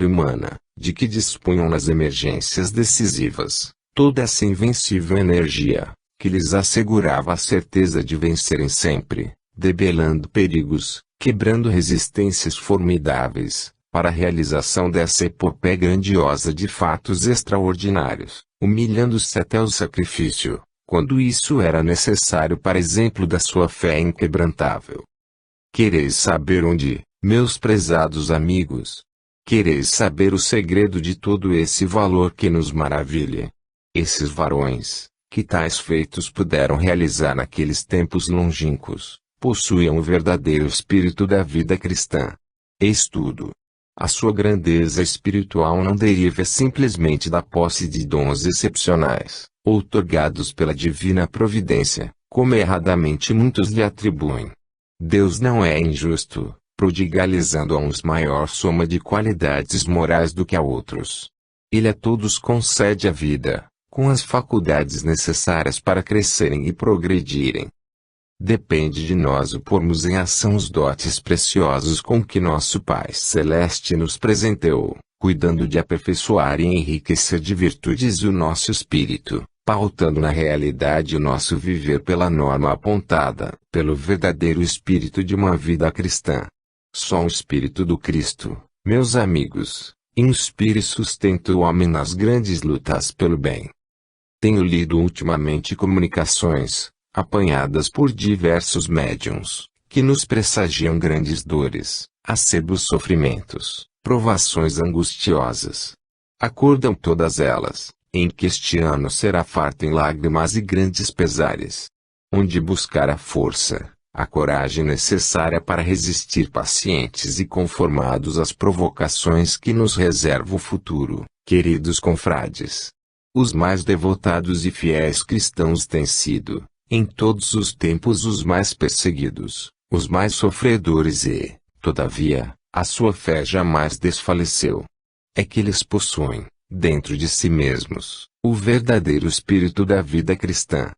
humana, de que dispunham nas emergências decisivas, toda essa invencível energia, que lhes assegurava a certeza de vencerem sempre, debelando perigos, quebrando resistências formidáveis, para a realização dessa epopeia grandiosa de fatos extraordinários, humilhando-se até o sacrifício, quando isso era necessário para exemplo da sua fé inquebrantável. Quereis saber onde, meus prezados amigos? Quereis saber o segredo de todo esse valor que nos maravilha? Esses varões, que tais feitos puderam realizar naqueles tempos longínquos, possuíam o verdadeiro espírito da vida cristã. Eis tudo. A sua grandeza espiritual não deriva simplesmente da posse de dons excepcionais, outorgados pela divina providência, como erradamente muitos lhe atribuem. Deus não é injusto, prodigalizando a uns maior soma de qualidades morais do que a outros. Ele a todos concede a vida, com as faculdades necessárias para crescerem e progredirem. Depende de nós o pormos em ação os dotes preciosos com que nosso Pai Celeste nos presenteou, cuidando de aperfeiçoar e enriquecer de virtudes o nosso espírito, pautando na realidade o nosso viver pela norma apontada, pelo verdadeiro espírito de uma vida cristã. Só o Espírito do Cristo, meus amigos, inspira e sustenta o homem nas grandes lutas pelo bem. Tenho lido ultimamente comunicações, apanhadas por diversos médiuns, que nos pressagiam grandes dores, acerbos sofrimentos, provações angustiosas. Acordam todas elas, em que este ano será farto em lágrimas e grandes pesares. Onde buscar a força, a coragem necessária para resistir pacientes e conformados às provocações que nos reserva o futuro, queridos confrades. Os mais devotados e fiéis cristãos têm sido, em todos os tempos, os mais perseguidos, os mais sofredores e, todavia, a sua fé jamais desfaleceu. É que eles possuem, dentro de si mesmos, o verdadeiro espírito da vida cristã.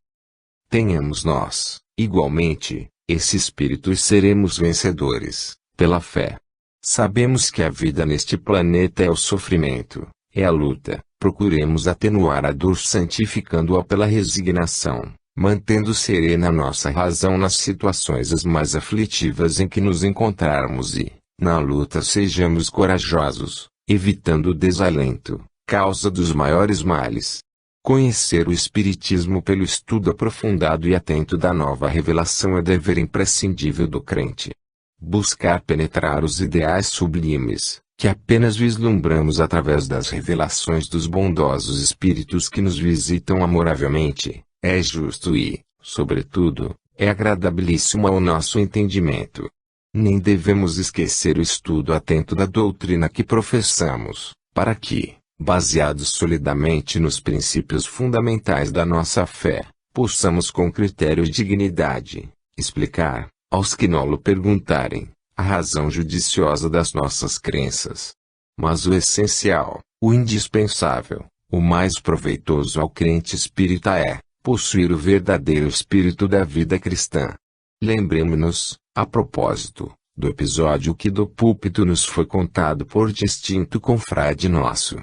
Tenhamos nós, igualmente, esse espírito e seremos vencedores, pela fé. Sabemos que a vida neste planeta é o sofrimento, é a luta, procuremos atenuar a dor santificando-a pela resignação, mantendo serena nossa razão nas situações as mais aflitivas em que nos encontrarmos e, na luta, sejamos corajosos, evitando o desalento, causa dos maiores males. Conhecer o Espiritismo pelo estudo aprofundado e atento da nova revelação é dever imprescindível do crente. Buscar penetrar os ideais sublimes, que apenas vislumbramos através das revelações dos bondosos espíritos que nos visitam amoravelmente, é justo e, sobretudo, é agradabilíssimo ao nosso entendimento. Nem devemos esquecer o estudo atento da doutrina que professamos, para que, baseados solidamente nos princípios fundamentais da nossa fé, possamos com critério e dignidade, explicar, aos que nolo perguntarem, a razão judiciosa das nossas crenças. Mas o essencial, o indispensável, o mais proveitoso ao crente espírita é possuir o verdadeiro espírito da vida cristã. Lembremos-nos, a propósito, do episódio que do púlpito nos foi contado por distinto confrade nosso.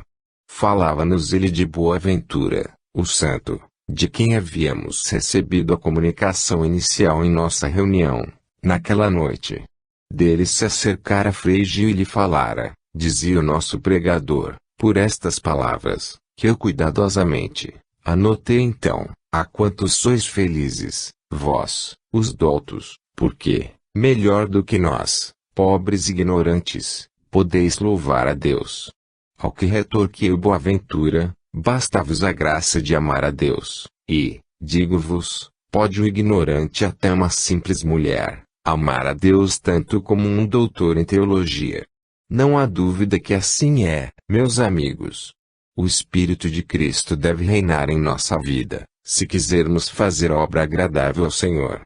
Falava-nos ele de Boaventura, o santo, de quem havíamos recebido a comunicação inicial em nossa reunião, naquela noite. Dele se acercara Frei Gil e lhe falara, dizia o nosso pregador, por estas palavras, que eu cuidadosamente anotei então: a quantos sois felizes, vós, os doutos, porque, melhor do que nós, pobres e ignorantes, podeis louvar a Deus. Ao que retorquiu eu Boaventura, basta-vos a graça de amar a Deus, e, digo-vos, pode o ignorante até uma simples mulher, amar a Deus tanto como um doutor em teologia. Não há dúvida que assim é, meus amigos. O Espírito de Cristo deve reinar em nossa vida, se quisermos fazer obra agradável ao Senhor.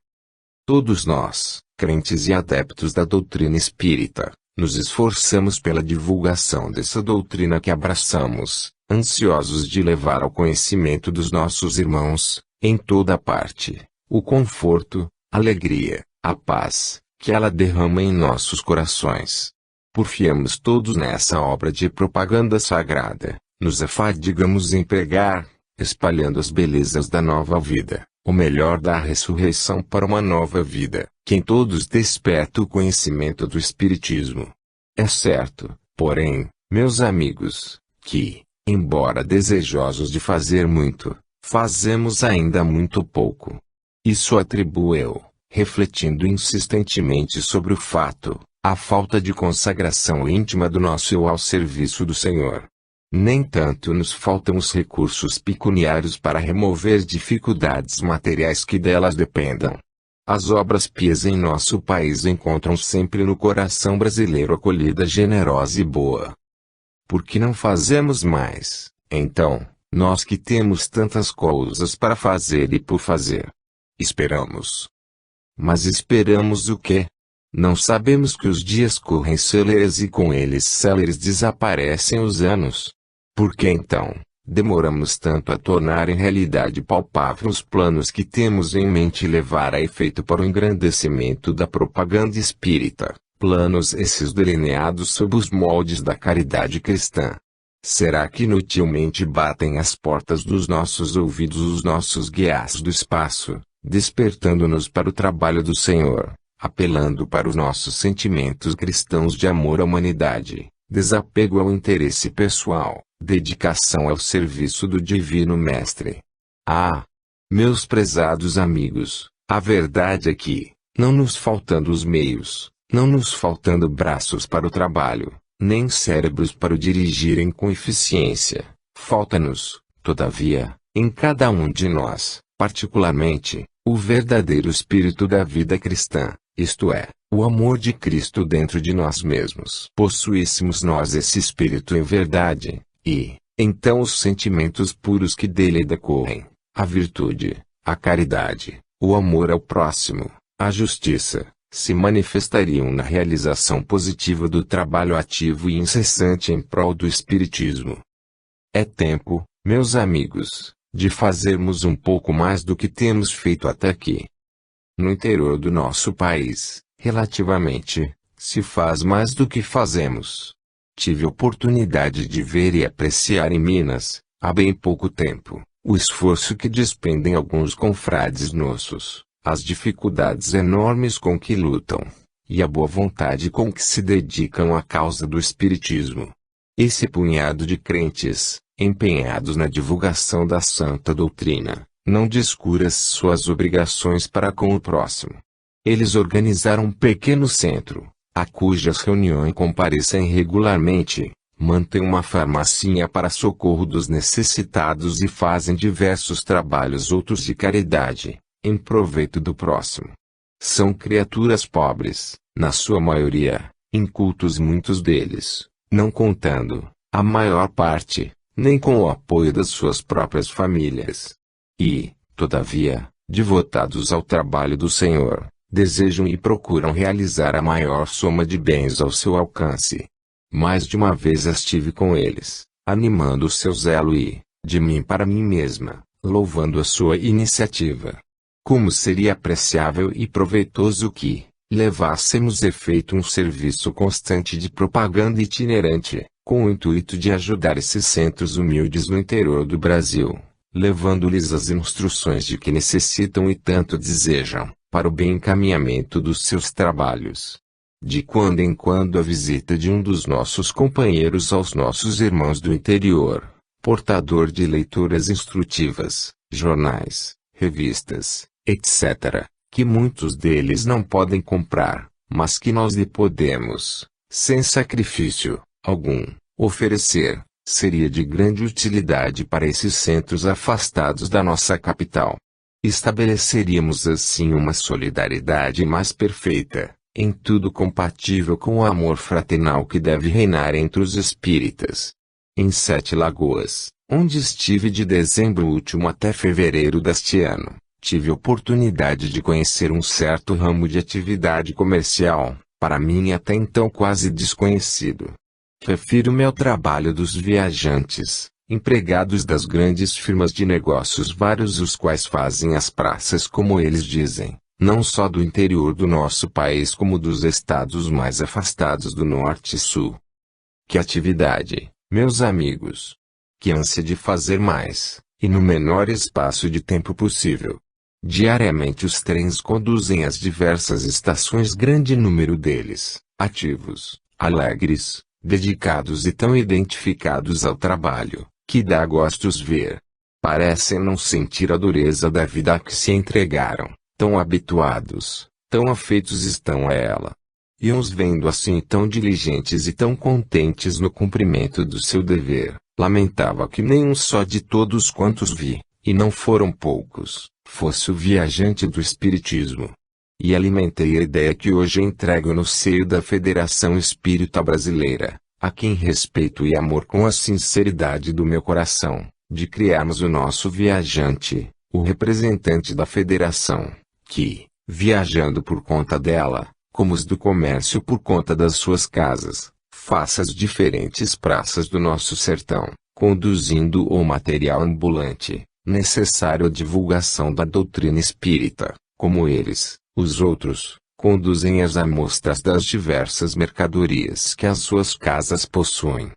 Todos nós, crentes e adeptos da doutrina espírita, nos esforçamos pela divulgação dessa doutrina que abraçamos, ansiosos de levar ao conhecimento dos nossos irmãos, em toda parte, o conforto, a alegria, a paz, que ela derrama em nossos corações. Porfiamos todos nessa obra de propaganda sagrada, nos afadigamos em pregar, espalhando as belezas da nova vida, o melhor da ressurreição para uma nova vida, que em todos desperta o conhecimento do Espiritismo. É certo, porém, meus amigos, que, embora desejosos de fazer muito, fazemos ainda muito pouco. Isso atribuo eu, refletindo insistentemente sobre o fato, a falta de consagração íntima do nosso eu ao serviço do Senhor. Nem tanto nos faltam os recursos pecuniários para remover dificuldades materiais que delas dependam. As obras pias em nosso país encontram sempre no coração brasileiro acolhida generosa e boa. Por que não fazemos mais, então, nós que temos tantas coisas para fazer e por fazer? Esperamos. Mas esperamos o quê? Não sabemos que os dias correm céleres e com eles céleres desaparecem os anos. Por que então, demoramos tanto a tornar em realidade palpável os planos que temos em mente e levar a efeito para o engrandecimento da propaganda espírita, planos esses delineados sob os moldes da caridade cristã? Será que inutilmente batem às portas dos nossos ouvidos os nossos guias do espaço, despertando-nos para o trabalho do Senhor, apelando para os nossos sentimentos cristãos de amor à humanidade, desapego ao interesse pessoal, dedicação ao serviço do Divino Mestre? Ah! Meus prezados amigos, a verdade é que, não nos faltando os meios, não nos faltando braços para o trabalho, nem cérebros para o dirigirem com eficiência, falta-nos, todavia, em cada um de nós, particularmente, o verdadeiro espírito da vida cristã, isto é, o amor de Cristo dentro de nós mesmos. Possuíssemos nós esse espírito em verdade, e, então os sentimentos puros que dele decorrem, a virtude, a caridade, o amor ao próximo, a justiça, se manifestariam na realização positiva do trabalho ativo e incessante em prol do Espiritismo. É tempo, meus amigos, de fazermos um pouco mais do que temos feito até aqui. No interior do nosso país, relativamente, se faz mais do que fazemos. Tive oportunidade de ver e apreciar em Minas, há bem pouco tempo, o esforço que despendem alguns confrades nossos, as dificuldades enormes com que lutam, e a boa vontade com que se dedicam à causa do Espiritismo. Esse punhado de crentes, empenhados na divulgação da santa doutrina, não descura suas obrigações para com o próximo. Eles organizaram um pequeno centro, a cujas reuniões comparecem regularmente, mantêm uma farmacinha para socorro dos necessitados e fazem diversos trabalhos outros de caridade, em proveito do próximo. São criaturas pobres, na sua maioria, incultos muitos deles, não contando, a maior parte, nem com o apoio das suas próprias famílias. E, todavia, devotados ao trabalho do Senhor, desejam e procuram realizar a maior soma de bens ao seu alcance. Mais de uma vez estive com eles, animando o seu zelo e, de mim para mim mesma, louvando a sua iniciativa. Como seria apreciável e proveitoso que, levássemos efeito um serviço constante de propaganda itinerante, com o intuito de ajudar esses centros humildes no interior do Brasil, levando-lhes as instruções de que necessitam e tanto desejam, para o bem encaminhamento dos seus trabalhos. De quando em quando a visita de um dos nossos companheiros aos nossos irmãos do interior, portador de leituras instrutivas, jornais, revistas, etc., que muitos deles não podem comprar, mas que nós lhe podemos, sem sacrifício algum, oferecer, seria de grande utilidade para esses centros afastados da nossa capital. Estabeleceríamos assim uma solidariedade mais perfeita, em tudo compatível com o amor fraternal que deve reinar entre os espíritas. Em Sete Lagoas, onde estive de dezembro último até fevereiro deste ano, tive oportunidade de conhecer um certo ramo de atividade comercial, para mim até então quase desconhecido. Refiro-me ao trabalho dos viajantes, empregados das grandes firmas de negócios vários os quais fazem as praças como eles dizem, não só do interior do nosso país como dos estados mais afastados do norte e sul. Que atividade, meus amigos! Que ânsia de fazer mais, e no menor espaço de tempo possível. Diariamente os trens conduzem às diversas estações, grande número deles, ativos, alegres, dedicados e tão identificados ao trabalho, que dá gostos ver. Parecem não sentir a dureza da vida a que se entregaram, tão habituados, tão afeitos estão a ela. E uns vendo assim tão diligentes e tão contentes no cumprimento do seu dever, lamentava que nenhum só de todos quantos vi, e não foram poucos, fosse o viajante do Espiritismo. E alimentei a ideia que hoje entrego no seio da Federação Espírita Brasileira, a quem respeito e amor com a sinceridade do meu coração, de criarmos o nosso viajante, o representante da Federação, que, viajando por conta dela, como os do comércio por conta das suas casas, faça as diferentes praças do nosso sertão, conduzindo o material ambulante, necessário à divulgação da doutrina espírita, como eles, os outros, conduzem as amostras das diversas mercadorias que as suas casas possuem.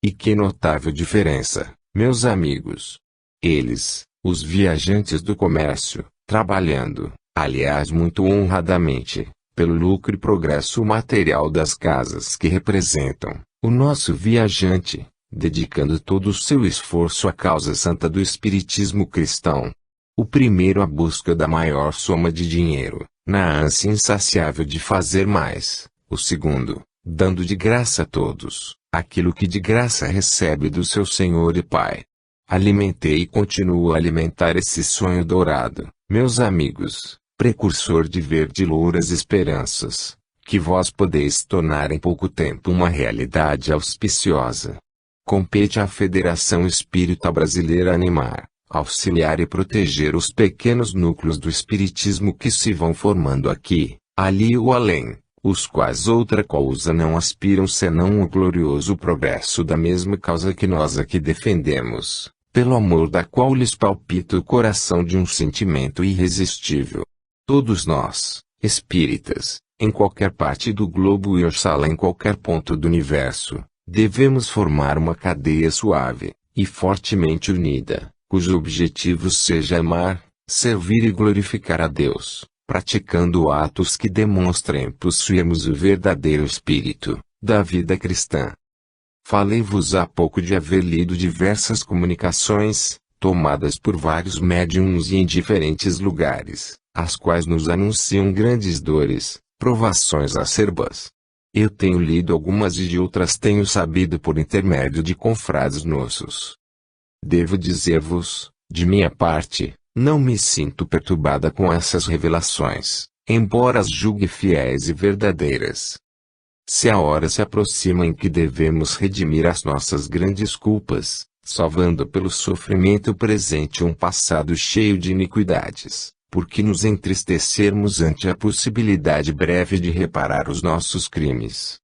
E que notável diferença, meus amigos! Eles, os viajantes do comércio, trabalhando, aliás muito honradamente, pelo lucro e progresso material das casas que representam, o nosso viajante, dedicando todo o seu esforço à causa santa do espiritismo cristão. O primeiro à busca da maior soma de dinheiro, na ânsia insaciável de fazer mais. O segundo, dando de graça a todos, aquilo que de graça recebe do seu Senhor e Pai. Alimentei e continuo a alimentar esse sonho dourado, meus amigos, precursor de verde louras esperanças, que vós podeis tornar em pouco tempo uma realidade auspiciosa. Compete à Federação Espírita Brasileira animar, auxiliar e proteger os pequenos núcleos do espiritismo que se vão formando aqui, ali ou além, os quais outra causa não aspiram senão o glorioso progresso da mesma causa que nós aqui defendemos, pelo amor da qual lhes palpita o coração de um sentimento irresistível. Todos nós, espíritas, em qualquer parte do globo e oxalá em qualquer ponto do universo, devemos formar uma cadeia suave e fortemente unida, cujo objetivo seja amar, servir e glorificar a Deus, praticando atos que demonstrem possuirmos o verdadeiro espírito da vida cristã. Falei-vos há pouco de haver lido diversas comunicações, tomadas por vários médiuns e em diferentes lugares, as quais nos anunciam grandes dores, provações acerbas. Eu tenho lido algumas e de outras tenho sabido por intermédio de confrades nossos. Devo dizer-vos, de minha parte, não me sinto perturbada com essas revelações, embora as julgue fiéis e verdadeiras. Se a hora se aproxima em que devemos redimir as nossas grandes culpas, salvando pelo sofrimento presente um passado cheio de iniquidades, por que nos entristecermos ante a possibilidade breve de reparar os nossos crimes?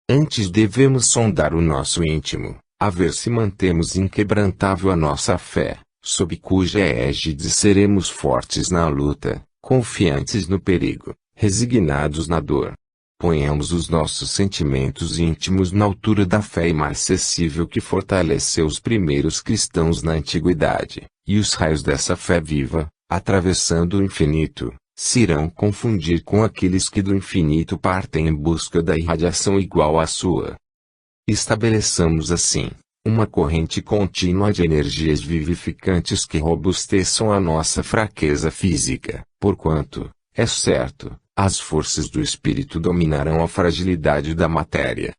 Antes devemos sondar o nosso íntimo, a ver se mantemos inquebrantável a nossa fé, sob cuja égide seremos fortes na luta, confiantes no perigo, resignados na dor. Ponhamos os nossos sentimentos íntimos na altura da fé imarcessível que fortaleceu os primeiros cristãos na antiguidade, e os raios dessa fé viva, atravessando o infinito, se irão confundir com aqueles que do infinito partem em busca da irradiação igual à sua. Estabeleçamos assim uma corrente contínua de energias vivificantes que robusteçam a nossa fraqueza física, porquanto, é certo, as forças do espírito dominarão a fragilidade da matéria.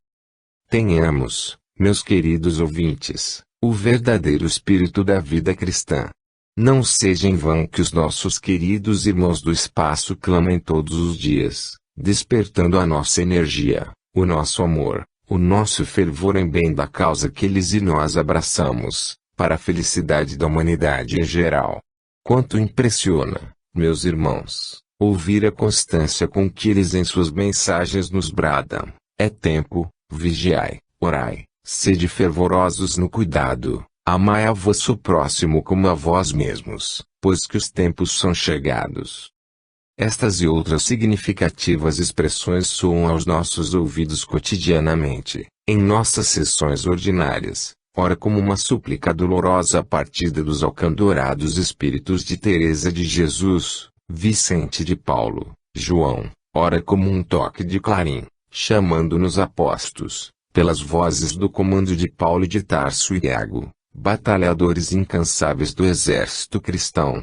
Tenhamos, meus queridos ouvintes, o verdadeiro espírito da vida cristã. Não seja em vão que os nossos queridos irmãos do espaço clamem todos os dias, despertando a nossa energia, o nosso amor, o nosso fervor em bem da causa que eles e nós abraçamos, para a felicidade da humanidade em geral. Quanto impressiona, meus irmãos, ouvir a constância com que eles em suas mensagens nos bradam: é tempo, vigiai, orai, sede fervorosos no cuidado. Amai a vosso próximo como a vós mesmos, pois que os tempos são chegados. Estas e outras significativas expressões soam aos nossos ouvidos cotidianamente, em nossas sessões ordinárias, ora como uma súplica dolorosa partida dos acalorados espíritos de Teresa de Jesus, Vicente de Paulo, João, ora como um toque de clarim, chamando-nos apostos, pelas vozes do comando de Paulo de Tarso e Iago, batalhadores incansáveis do exército cristão.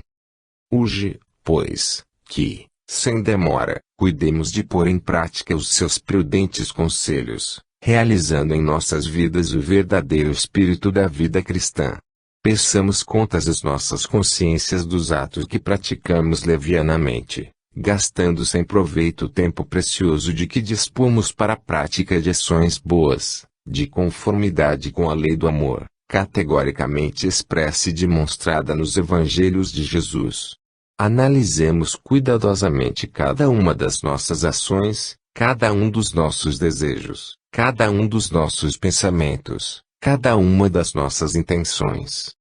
Urge, pois, que, sem demora, cuidemos de pôr em prática os seus prudentes conselhos, realizando em nossas vidas o verdadeiro espírito da vida cristã. Peçamos contas às nossas consciências dos atos que praticamos levianamente, gastando sem proveito o tempo precioso de que dispomos para a prática de ações boas, de conformidade com a lei do amor, categoricamente expressa e demonstrada nos Evangelhos de Jesus. Analisemos cuidadosamente cada uma das nossas ações, cada um dos nossos desejos, cada um dos nossos pensamentos, cada uma das nossas intenções.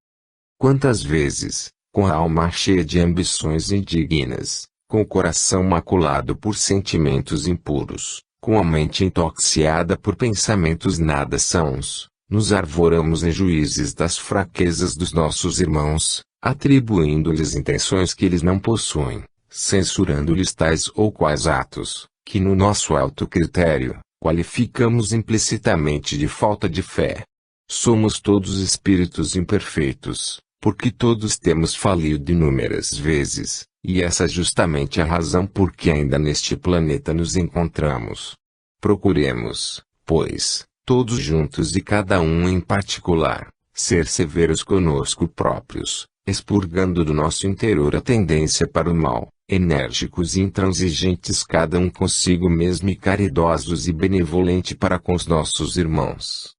Quantas vezes, com a alma cheia de ambições indignas, com o coração maculado por sentimentos impuros, com a mente intoxicada por pensamentos nada sãos, nos arvoramos em juízes das fraquezas dos nossos irmãos, atribuindo-lhes intenções que eles não possuem, censurando-lhes tais ou quais atos, que no nosso alto critério, qualificamos implicitamente de falta de fé. Somos todos espíritos imperfeitos, porque todos temos falido inúmeras vezes, e essa é justamente a razão por que ainda neste planeta nos encontramos. Procuremos, pois, todos juntos e cada um em particular, ser severos conosco próprios, expurgando do nosso interior a tendência para o mal, enérgicos e intransigentes cada um consigo mesmo e caridosos e benevolente para com os nossos irmãos.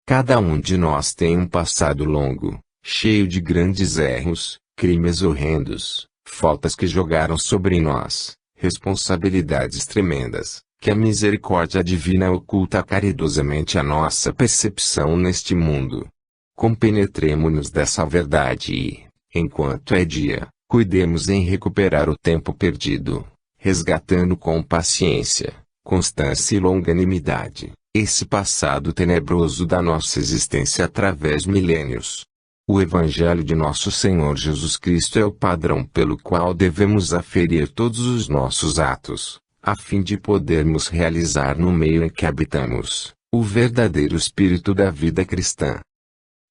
Cada um de nós tem um passado longo, cheio de grandes erros, crimes horrendos, faltas que jogaram sobre nós, responsabilidades tremendas, que a misericórdia divina oculta caridosamente à nossa percepção neste mundo. Compenetremo-nos dessa verdade e, enquanto é dia, cuidemos em recuperar o tempo perdido, resgatando com paciência, constância e longanimidade, esse passado tenebroso da nossa existência através milênios. O Evangelho de nosso Senhor Jesus Cristo é o padrão pelo qual devemos aferir todos os nossos atos, a fim de podermos realizar no meio em que habitamos, o verdadeiro espírito da vida cristã.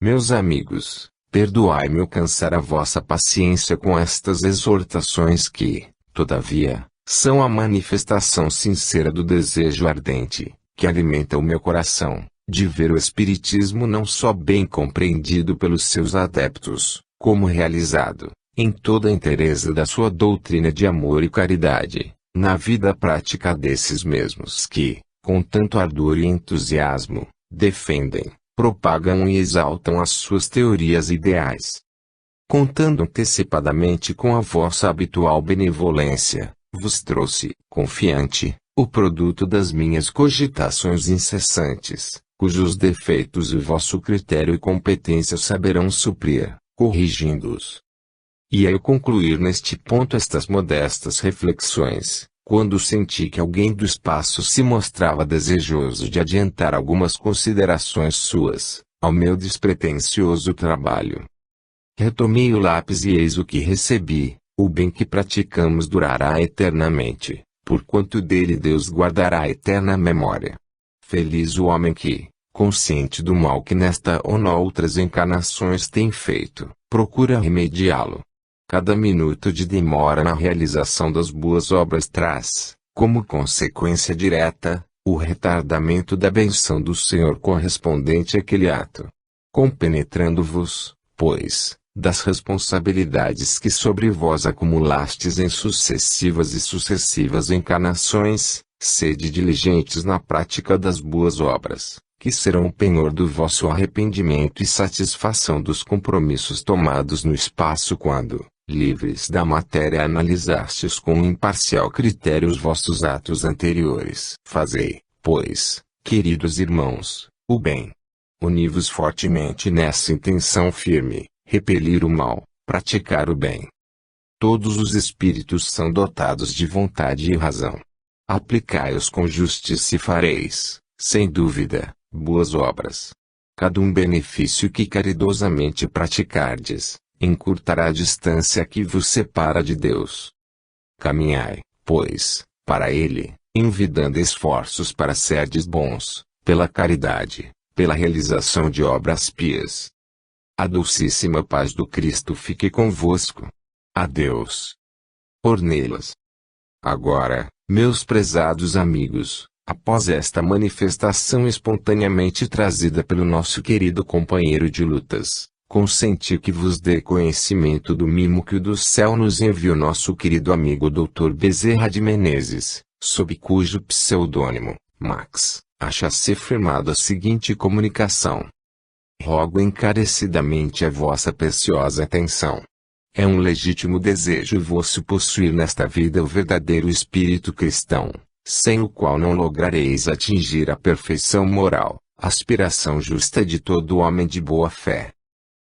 Meus amigos, perdoai-me o cansar a vossa paciência com estas exortações que, todavia, são a manifestação sincera do desejo ardente, que alimenta o meu coração, de ver o Espiritismo não só bem compreendido pelos seus adeptos, como realizado, em toda a inteireza da sua doutrina de amor e caridade, na vida prática desses mesmos que, com tanto ardor e entusiasmo, defendem, propagam e exaltam as suas teorias ideais. Contando antecipadamente com a vossa habitual benevolência, vos trouxe, confiante, o produto das minhas cogitações incessantes, cujos defeitos o vosso critério e competência saberão suprir, corrigindo-os. E ao concluir neste ponto estas modestas reflexões, quando senti que alguém do espaço se mostrava desejoso de adiantar algumas considerações suas, ao meu despretensioso trabalho, retomei o lápis e eis o que recebi: o bem que praticamos durará eternamente, porquanto dele Deus guardará a eterna memória. Feliz o homem que, consciente do mal que nesta ou noutras encarnações tem feito, procura remediá-lo. Cada minuto de demora na realização das boas obras traz, como consequência direta, o retardamento da benção do Senhor correspondente àquele ato. Compenetrando-vos, pois, das responsabilidades que sobre vós acumulastes em sucessivas encarnações, sede diligentes na prática das boas obras, que serão o penhor do vosso arrependimento e satisfação dos compromissos tomados no espaço quando, livres da matéria, analisastes com imparcial critério os vossos atos anteriores. Fazei, pois, queridos irmãos, o bem. Uni-vos fortemente nessa intenção firme, repelir o mal, praticar o bem. Todos os espíritos são dotados de vontade e razão. Aplicai-os com justiça e fareis, sem dúvida, boas obras. Cada benefício que caridosamente praticardes, encurtará a distância que vos separa de Deus. Caminhai, pois, para Ele, envidando esforços para serdes bons, pela caridade, pela realização de obras pias. A dulcíssima paz do Cristo fique convosco. Adeus. Ornelas. Agora, meus prezados amigos, após esta manifestação espontaneamente trazida pelo nosso querido companheiro de lutas, consenti que vos dê conhecimento do mimo que o do céu nos enviou nosso querido amigo Dr. Bezerra de Menezes, sob cujo pseudônimo, Max, acha-se firmado a seguinte comunicação. Rogo encarecidamente a vossa preciosa atenção. É um legítimo desejo vosso possuir nesta vida o verdadeiro espírito cristão, sem o qual não lograreis atingir a perfeição moral, aspiração justa de todo homem de boa fé.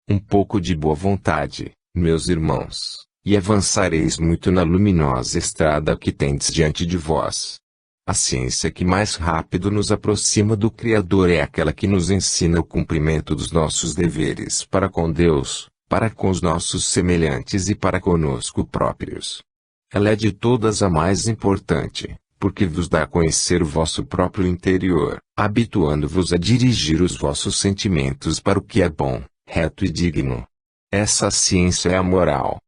Um pouco de boa vontade, meus irmãos, e avançareis muito na luminosa estrada que tendes diante de vós. A ciência que mais rápido nos aproxima do Criador é aquela que nos ensina o cumprimento dos nossos deveres para com Deus, para com os nossos semelhantes e para conosco próprios. Ela é de todas a mais importante, porque vos dá a conhecer o vosso próprio interior, habituando-vos a dirigir os vossos sentimentos para o que é bom, reto e digno. Essa ciência é a moral.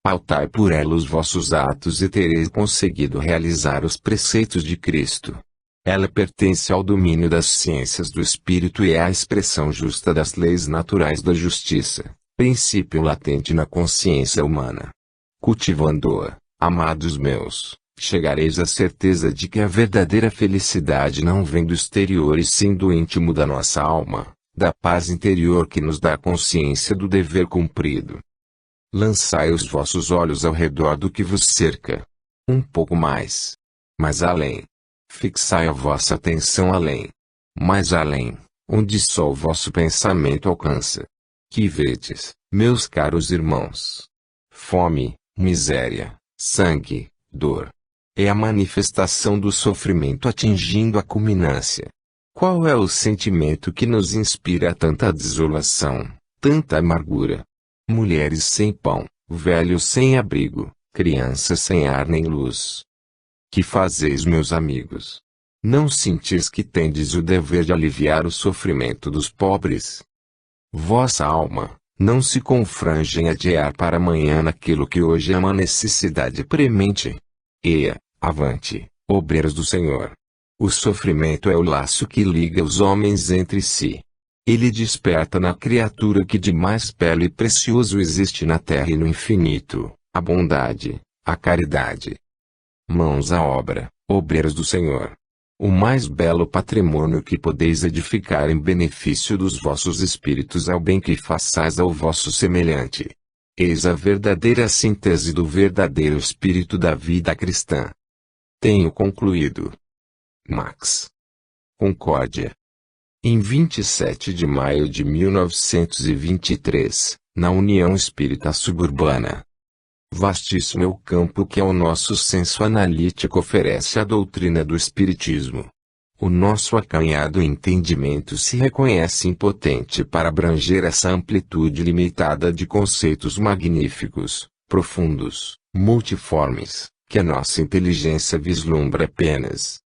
Pautai por ela os vossos atos e tereis conseguido realizar os preceitos de Cristo. Ela pertence ao domínio das ciências do espírito e é a expressão justa das leis naturais da justiça, princípio latente na consciência humana. Cultivando-a, amados meus, chegareis à certeza de que a verdadeira felicidade não vem do exterior e sim do íntimo da nossa alma, da paz interior que nos dá a consciência do dever cumprido. Lançai os vossos olhos ao redor do que vos cerca. Um pouco mais. Mais além. Fixai a vossa atenção além. Mais além, onde só o vosso pensamento alcança. Que vedes, meus caros irmãos? Fome, miséria, sangue, dor. É a manifestação do sofrimento atingindo a culminância. Qual é o sentimento que nos inspira tanta desolação, tanta amargura? Mulheres sem pão, velhos sem abrigo, crianças sem ar nem luz. Que fazeis, meus amigos? Não sentis que tendes o dever de aliviar o sofrimento dos pobres? Vossa alma não se confrange em adiar para amanhã aquilo que hoje é uma necessidade premente. Eia, avante, obreiros do Senhor. O sofrimento é o laço que liga os homens entre si. Ele desperta na criatura que de mais belo e precioso existe na terra e no infinito, a bondade, a caridade. Mãos à obra, obreiros do Senhor. O mais belo patrimônio que podeis edificar em benefício dos vossos espíritos é o bem que façais ao vosso semelhante. Eis a verdadeira síntese do verdadeiro espírito da vida cristã. Tenho concluído. Max. Concórdia. Em 27 de maio de 1923, na União Espírita Suburbana. Vastíssimo é o campo que ao nosso senso analítico oferece a doutrina do Espiritismo. O nosso acanhado entendimento se reconhece impotente para abranger essa amplitude limitada de conceitos magníficos, profundos, multiformes, que a nossa inteligência vislumbra apenas.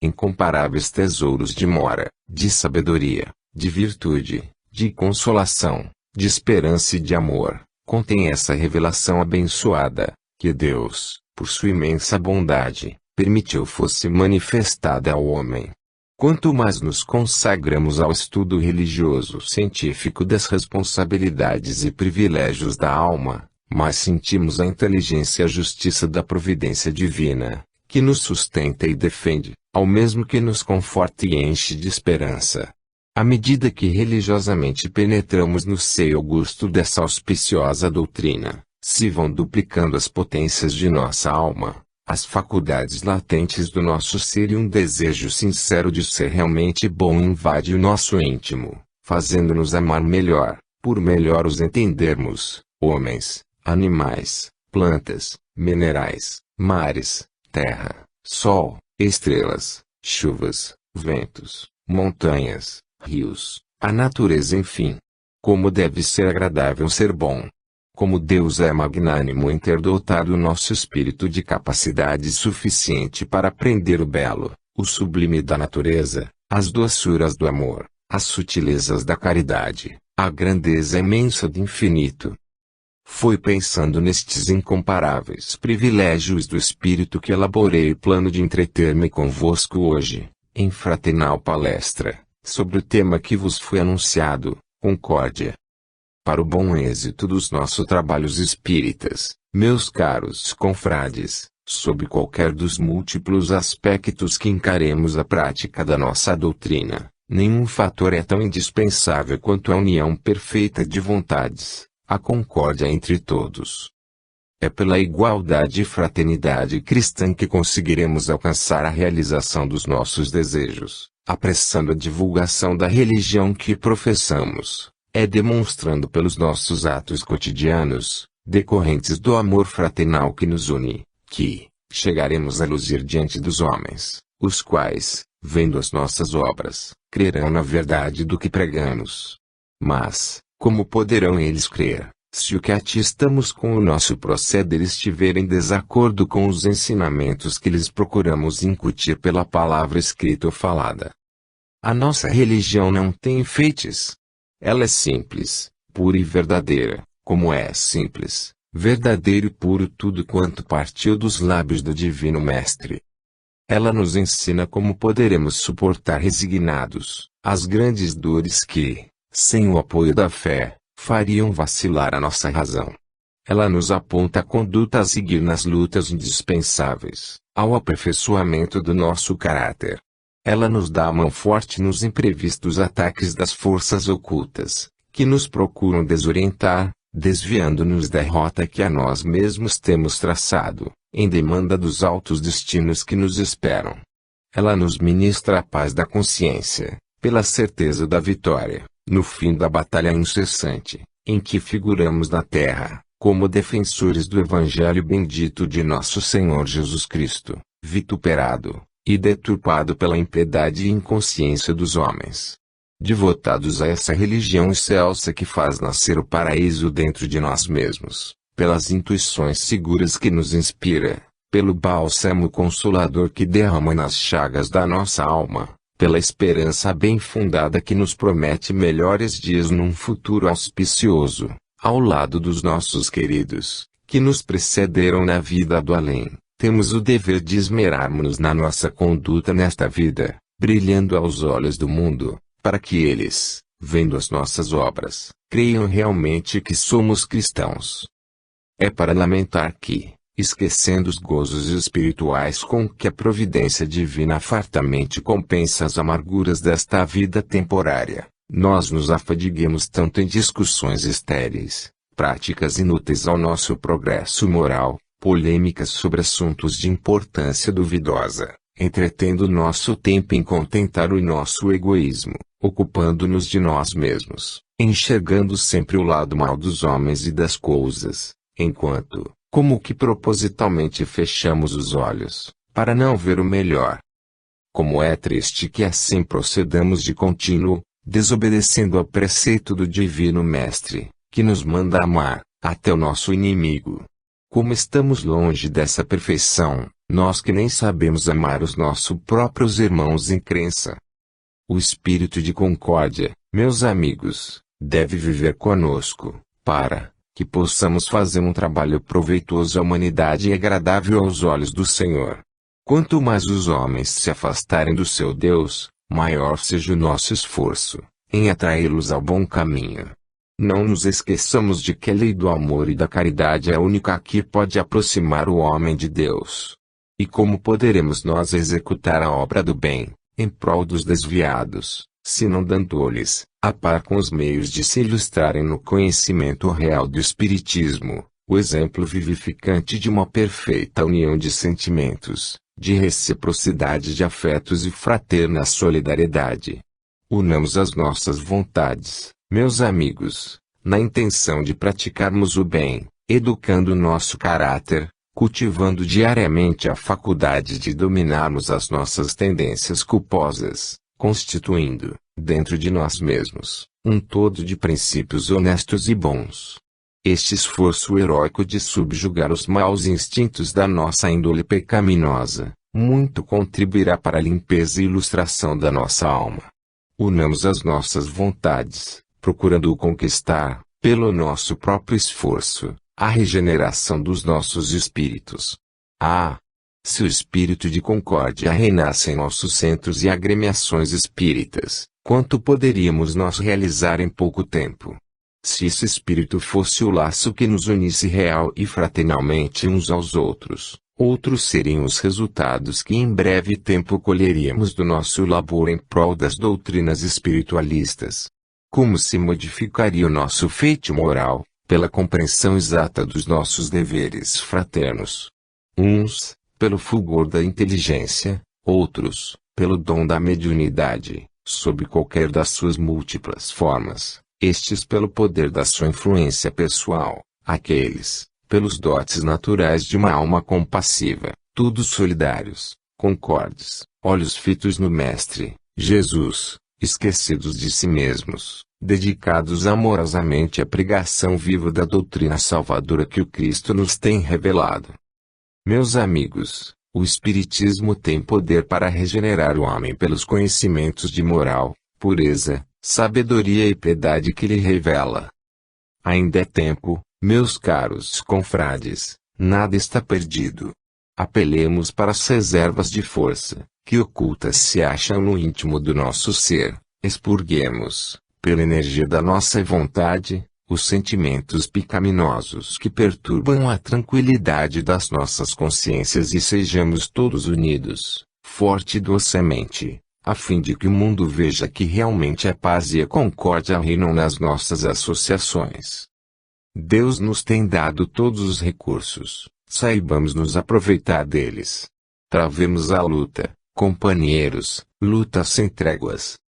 Incomparáveis tesouros de mora, de sabedoria, de virtude, de consolação, de esperança e de amor, contém essa revelação abençoada, que Deus, por sua imensa bondade, permitiu fosse manifestada ao homem. Quanto mais nos consagramos ao estudo religioso científico das responsabilidades e privilégios da alma, mais sentimos a inteligência e a justiça da providência divina, que nos sustenta e defende, ao mesmo que nos conforta e enche de esperança. À medida que religiosamente penetramos no seio augusto dessa auspiciosa doutrina, se vão duplicando as potências de nossa alma, as faculdades latentes do nosso ser e um desejo sincero de ser realmente bom invade o nosso íntimo, fazendo-nos amar melhor, por melhor os entendermos, homens, animais, plantas, minerais, mares, terra, sol, estrelas, chuvas, ventos, montanhas, rios, a natureza, enfim. Como deve ser agradável ser bom. Como Deus é magnânimo em ter dotado o nosso espírito de capacidade suficiente para aprender o belo, o sublime da natureza, as doçuras do amor, as sutilezas da caridade, a grandeza imensa do infinito. Foi pensando nestes incomparáveis privilégios do espírito que elaborei o plano de entreter-me convosco hoje, em fraternal palestra, sobre o tema que vos foi anunciado, concórdia. Para o bom êxito dos nossos trabalhos espíritas, meus caros confrades, sob qualquer dos múltiplos aspectos que encaremos a prática da nossa doutrina, nenhum fator é tão indispensável quanto a união perfeita de vontades, a concórdia entre todos. É pela igualdade e fraternidade cristã que conseguiremos alcançar a realização dos nossos desejos, apressando a divulgação da religião que professamos. É demonstrando pelos nossos atos cotidianos, decorrentes do amor fraternal que nos une, que chegaremos a luzir diante dos homens, os quais, vendo as nossas obras, crerão na verdade do que pregamos. Mas, como poderão eles crer, se o que atestamos com o nosso proceder estiver em desacordo com os ensinamentos que lhes procuramos incutir pela palavra escrita ou falada? A nossa religião não tem enfeites. Ela é simples, pura e verdadeira, como é simples, verdadeiro e puro tudo quanto partiu dos lábios do Divino Mestre. Ela nos ensina como poderemos suportar resignados as grandes dores que, sem o apoio da fé, fariam vacilar a nossa razão. Ela nos aponta a conduta a seguir nas lutas indispensáveis, ao aperfeiçoamento do nosso caráter. Ela nos dá a mão forte nos imprevistos ataques das forças ocultas, que nos procuram desorientar, desviando-nos da rota que a nós mesmos temos traçado, em demanda dos altos destinos que nos esperam. Ela nos ministra a paz da consciência, pela certeza da vitória, no fim da batalha incessante, em que figuramos na terra, como defensores do Evangelho bendito de nosso Senhor Jesus Cristo, vituperado e deturpado pela impiedade e inconsciência dos homens. Devotados a essa religião excelsa que faz nascer o paraíso dentro de nós mesmos, pelas intuições seguras que nos inspira, pelo bálsamo consolador que derrama nas chagas da nossa alma, pela esperança bem fundada que nos promete melhores dias num futuro auspicioso, ao lado dos nossos queridos, que nos precederam na vida do além. Temos o dever de esmerarmos-nos na nossa conduta nesta vida, brilhando aos olhos do mundo, para que eles, vendo as nossas obras, creiam realmente que somos cristãos. É para lamentar que, esquecendo os gozos espirituais com que a providência divina fartamente compensa as amarguras desta vida temporária, nós nos afadiguemos tanto em discussões estéreis, práticas inúteis ao nosso progresso moral, polêmicas sobre assuntos de importância duvidosa, entretendo nosso tempo em contentar o nosso egoísmo, ocupando-nos de nós mesmos, enxergando sempre o lado mau dos homens e das coisas, enquanto, como que propositalmente fechamos os olhos, para não ver o melhor. Como é triste que assim procedamos de contínuo, desobedecendo ao preceito do Divino Mestre, que nos manda amar, até o nosso inimigo. Como estamos longe dessa perfeição, nós que nem sabemos amar os nossos próprios irmãos em crença. O espírito de concórdia, meus amigos, deve viver conosco, para que possamos fazer um trabalho proveitoso à humanidade e agradável aos olhos do Senhor. Quanto mais os homens se afastarem do seu Deus, maior seja o nosso esforço em atraí-los ao bom caminho. Não nos esqueçamos de que a lei do amor e da caridade é a única que pode aproximar o homem de Deus. E como poderemos nós executar a obra do bem, em prol dos desviados, se não dando-lhes, a par com os meios de se ilustrarem no conhecimento real do Espiritismo, o exemplo vivificante de uma perfeita união de sentimentos, de reciprocidade de afetos e fraterna solidariedade. Unamos as nossas vontades, meus amigos, na intenção de praticarmos o bem, educando nosso caráter, cultivando diariamente a faculdade de dominarmos as nossas tendências culposas, constituindo, dentro de nós mesmos, um todo de princípios honestos e bons. Este esforço heróico de subjugar os maus instintos da nossa índole pecaminosa, muito contribuirá para a limpeza e ilustração da nossa alma. Unamos as nossas vontades, procurando conquistar, pelo nosso próprio esforço, a regeneração dos nossos espíritos. Se o espírito de concórdia reinasse em nossos centros e agremiações espíritas, quanto poderíamos nós realizar em pouco tempo? Se esse espírito fosse o laço que nos unisse real e fraternalmente uns aos outros, outros seriam os resultados que em breve tempo colheríamos do nosso labor em prol das doutrinas espiritualistas. Como se modificaria o nosso feitio moral, pela compreensão exata dos nossos deveres fraternos? Uns, pelo fulgor da inteligência, outros, pelo dom da mediunidade, sob qualquer das suas múltiplas formas, estes pelo poder da sua influência pessoal, aqueles, pelos dotes naturais de uma alma compassiva, todos solidários, concordes, olhos fitos no Mestre, Jesus, esquecidos de si mesmos, dedicados amorosamente à pregação viva da doutrina salvadora que o Cristo nos tem revelado. Meus amigos, o Espiritismo tem poder para regenerar o homem pelos conhecimentos de moral, pureza, sabedoria e piedade que lhe revela. Ainda é tempo, meus caros confrades, nada está perdido. Apelemos para as reservas de força, que ocultas se acham no íntimo do nosso ser, expurguemos, pela energia da nossa vontade, os sentimentos pecaminosos que perturbam a tranquilidade das nossas consciências e sejamos todos unidos, forte e docemente, a fim de que o mundo veja que realmente a paz e a concórdia reinam nas nossas associações. Deus nos tem dado todos os recursos, saibamos nos aproveitar deles. Travemos a luta, companheiros, luta sem tréguas.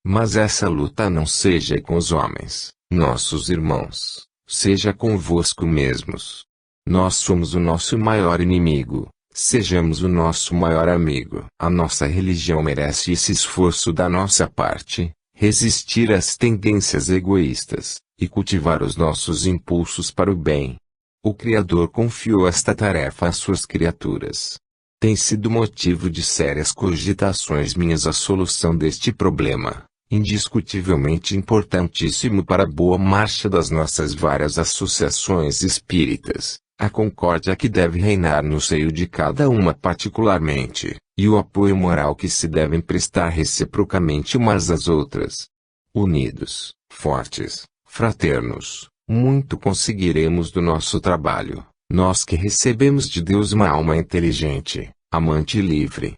Mas essa luta não seja com os homens, nossos irmãos, seja convosco mesmos. Nós somos o nosso maior inimigo, sejamos o nosso maior amigo. A nossa religião merece esse esforço da nossa parte, resistir às tendências egoístas, e cultivar os nossos impulsos para o bem. O Criador confiou esta tarefa às suas criaturas. Tem sido motivo de sérias cogitações minhas a solução deste problema, indiscutivelmente importantíssimo para a boa marcha das nossas várias associações espíritas, a concórdia que deve reinar no seio de cada uma particularmente, e o apoio moral que se devem prestar reciprocamente umas às outras. Unidos, fortes, fraternos, muito conseguiremos do nosso trabalho, nós que recebemos de Deus uma alma inteligente, amante e livre.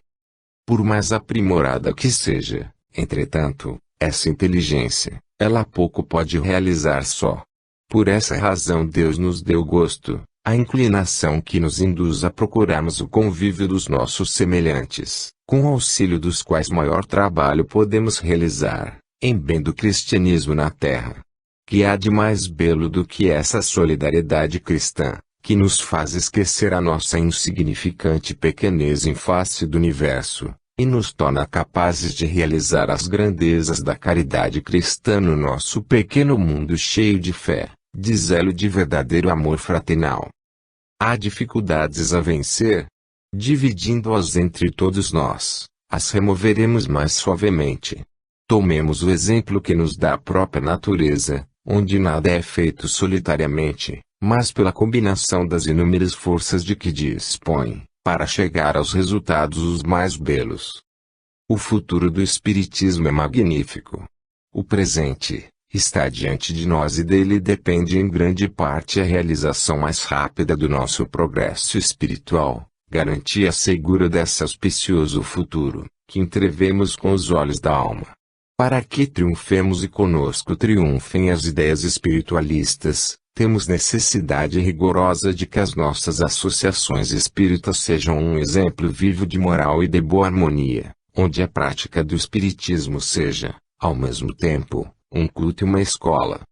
Por mais aprimorada que seja, entretanto, essa inteligência, ela pouco pode realizar só. Por essa razão Deus nos deu gosto, a inclinação que nos induz a procurarmos o convívio dos nossos semelhantes, com o auxílio dos quais maior trabalho podemos realizar, em bem do cristianismo na terra. Que há de mais belo do que essa solidariedade cristã, que nos faz esquecer a nossa insignificante pequenez em face do universo, e nos torna capazes de realizar as grandezas da caridade cristã no nosso pequeno mundo cheio de fé, de zelo e de verdadeiro amor fraternal. Há dificuldades a vencer? Dividindo-as entre todos nós, as removeremos mais suavemente. Tomemos o exemplo que nos dá a própria natureza, onde nada é feito solitariamente, mas pela combinação das inúmeras forças de que dispõe, para chegar aos resultados os mais belos. O futuro do Espiritismo é magnífico. O presente está diante de nós e dele depende em grande parte a realização mais rápida do nosso progresso espiritual, garantia segura desse auspicioso futuro, que entrevemos com os olhos da alma. Para que triunfemos e conosco triunfem as ideias espiritualistas, temos necessidade rigorosa de que as nossas associações espíritas sejam um exemplo vivo de moral e de boa harmonia, onde a prática do espiritismo seja, ao mesmo tempo, um culto e uma escola.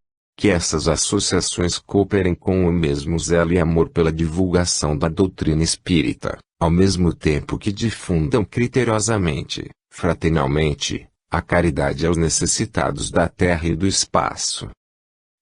que essas associações cooperem com o mesmo zelo e amor pela divulgação da doutrina espírita, ao mesmo tempo que difundam criteriosamente, fraternalmente, a caridade aos necessitados da terra e do espaço.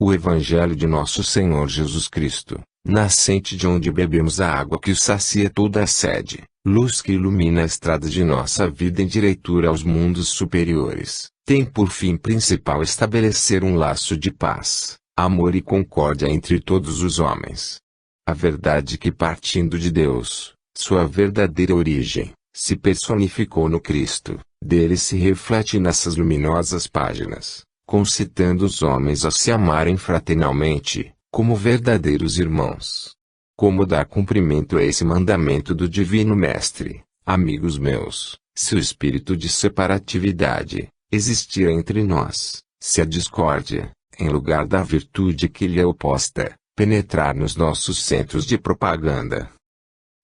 O Evangelho de Nosso Senhor Jesus Cristo, nascente de onde bebemos a água que sacia toda a sede, luz que ilumina a estrada de nossa vida em direitura aos mundos superiores, tem por fim principal estabelecer um laço de paz, amor e concórdia entre todos os homens. A verdade que partindo de Deus, sua verdadeira origem, se personificou no Cristo, dele se reflete nessas luminosas páginas, concitando os homens a se amarem fraternalmente, como verdadeiros irmãos. Como dar cumprimento a esse mandamento do Divino Mestre, amigos meus, se o espírito de separatividade existir entre nós, se a discórdia, em lugar da virtude que lhe é oposta, penetrar nos nossos centros de propaganda?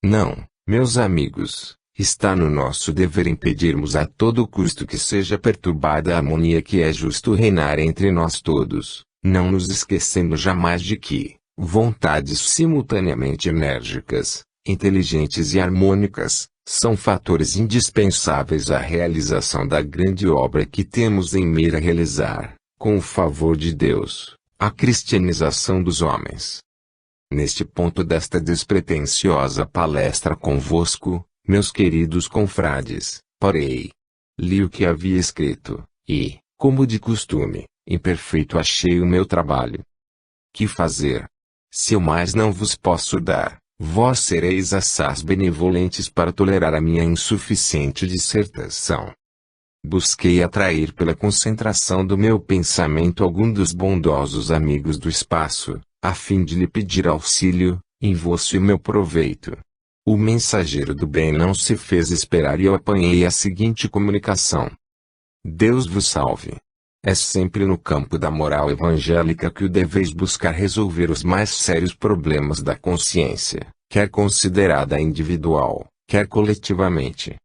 Não, meus amigos, está no nosso dever impedirmos a todo custo que seja perturbada a harmonia que é justo reinar entre nós todos, não nos esquecendo jamais de que vontades simultaneamente enérgicas, inteligentes e harmônicas, são fatores indispensáveis à realização da grande obra que temos em mira realizar, com o favor de Deus, a cristianização dos homens. Neste ponto desta despretensiosa palestra convosco, meus queridos confrades, parei. Li o que havia escrito, e, como de costume, imperfeito achei o meu trabalho. Que fazer? Se eu mais não vos posso dar, vós sereis assaz benevolentes para tolerar a minha insuficiente dissertação. Busquei atrair pela concentração do meu pensamento algum dos bondosos amigos do espaço, a fim de lhe pedir auxílio, em vosso e meu proveito. O mensageiro do bem não se fez esperar e eu apanhei a seguinte comunicação: Deus vos salve. É sempre no campo da moral evangélica que o deveis buscar resolver os mais sérios problemas da consciência, quer considerada individual, quer coletivamente.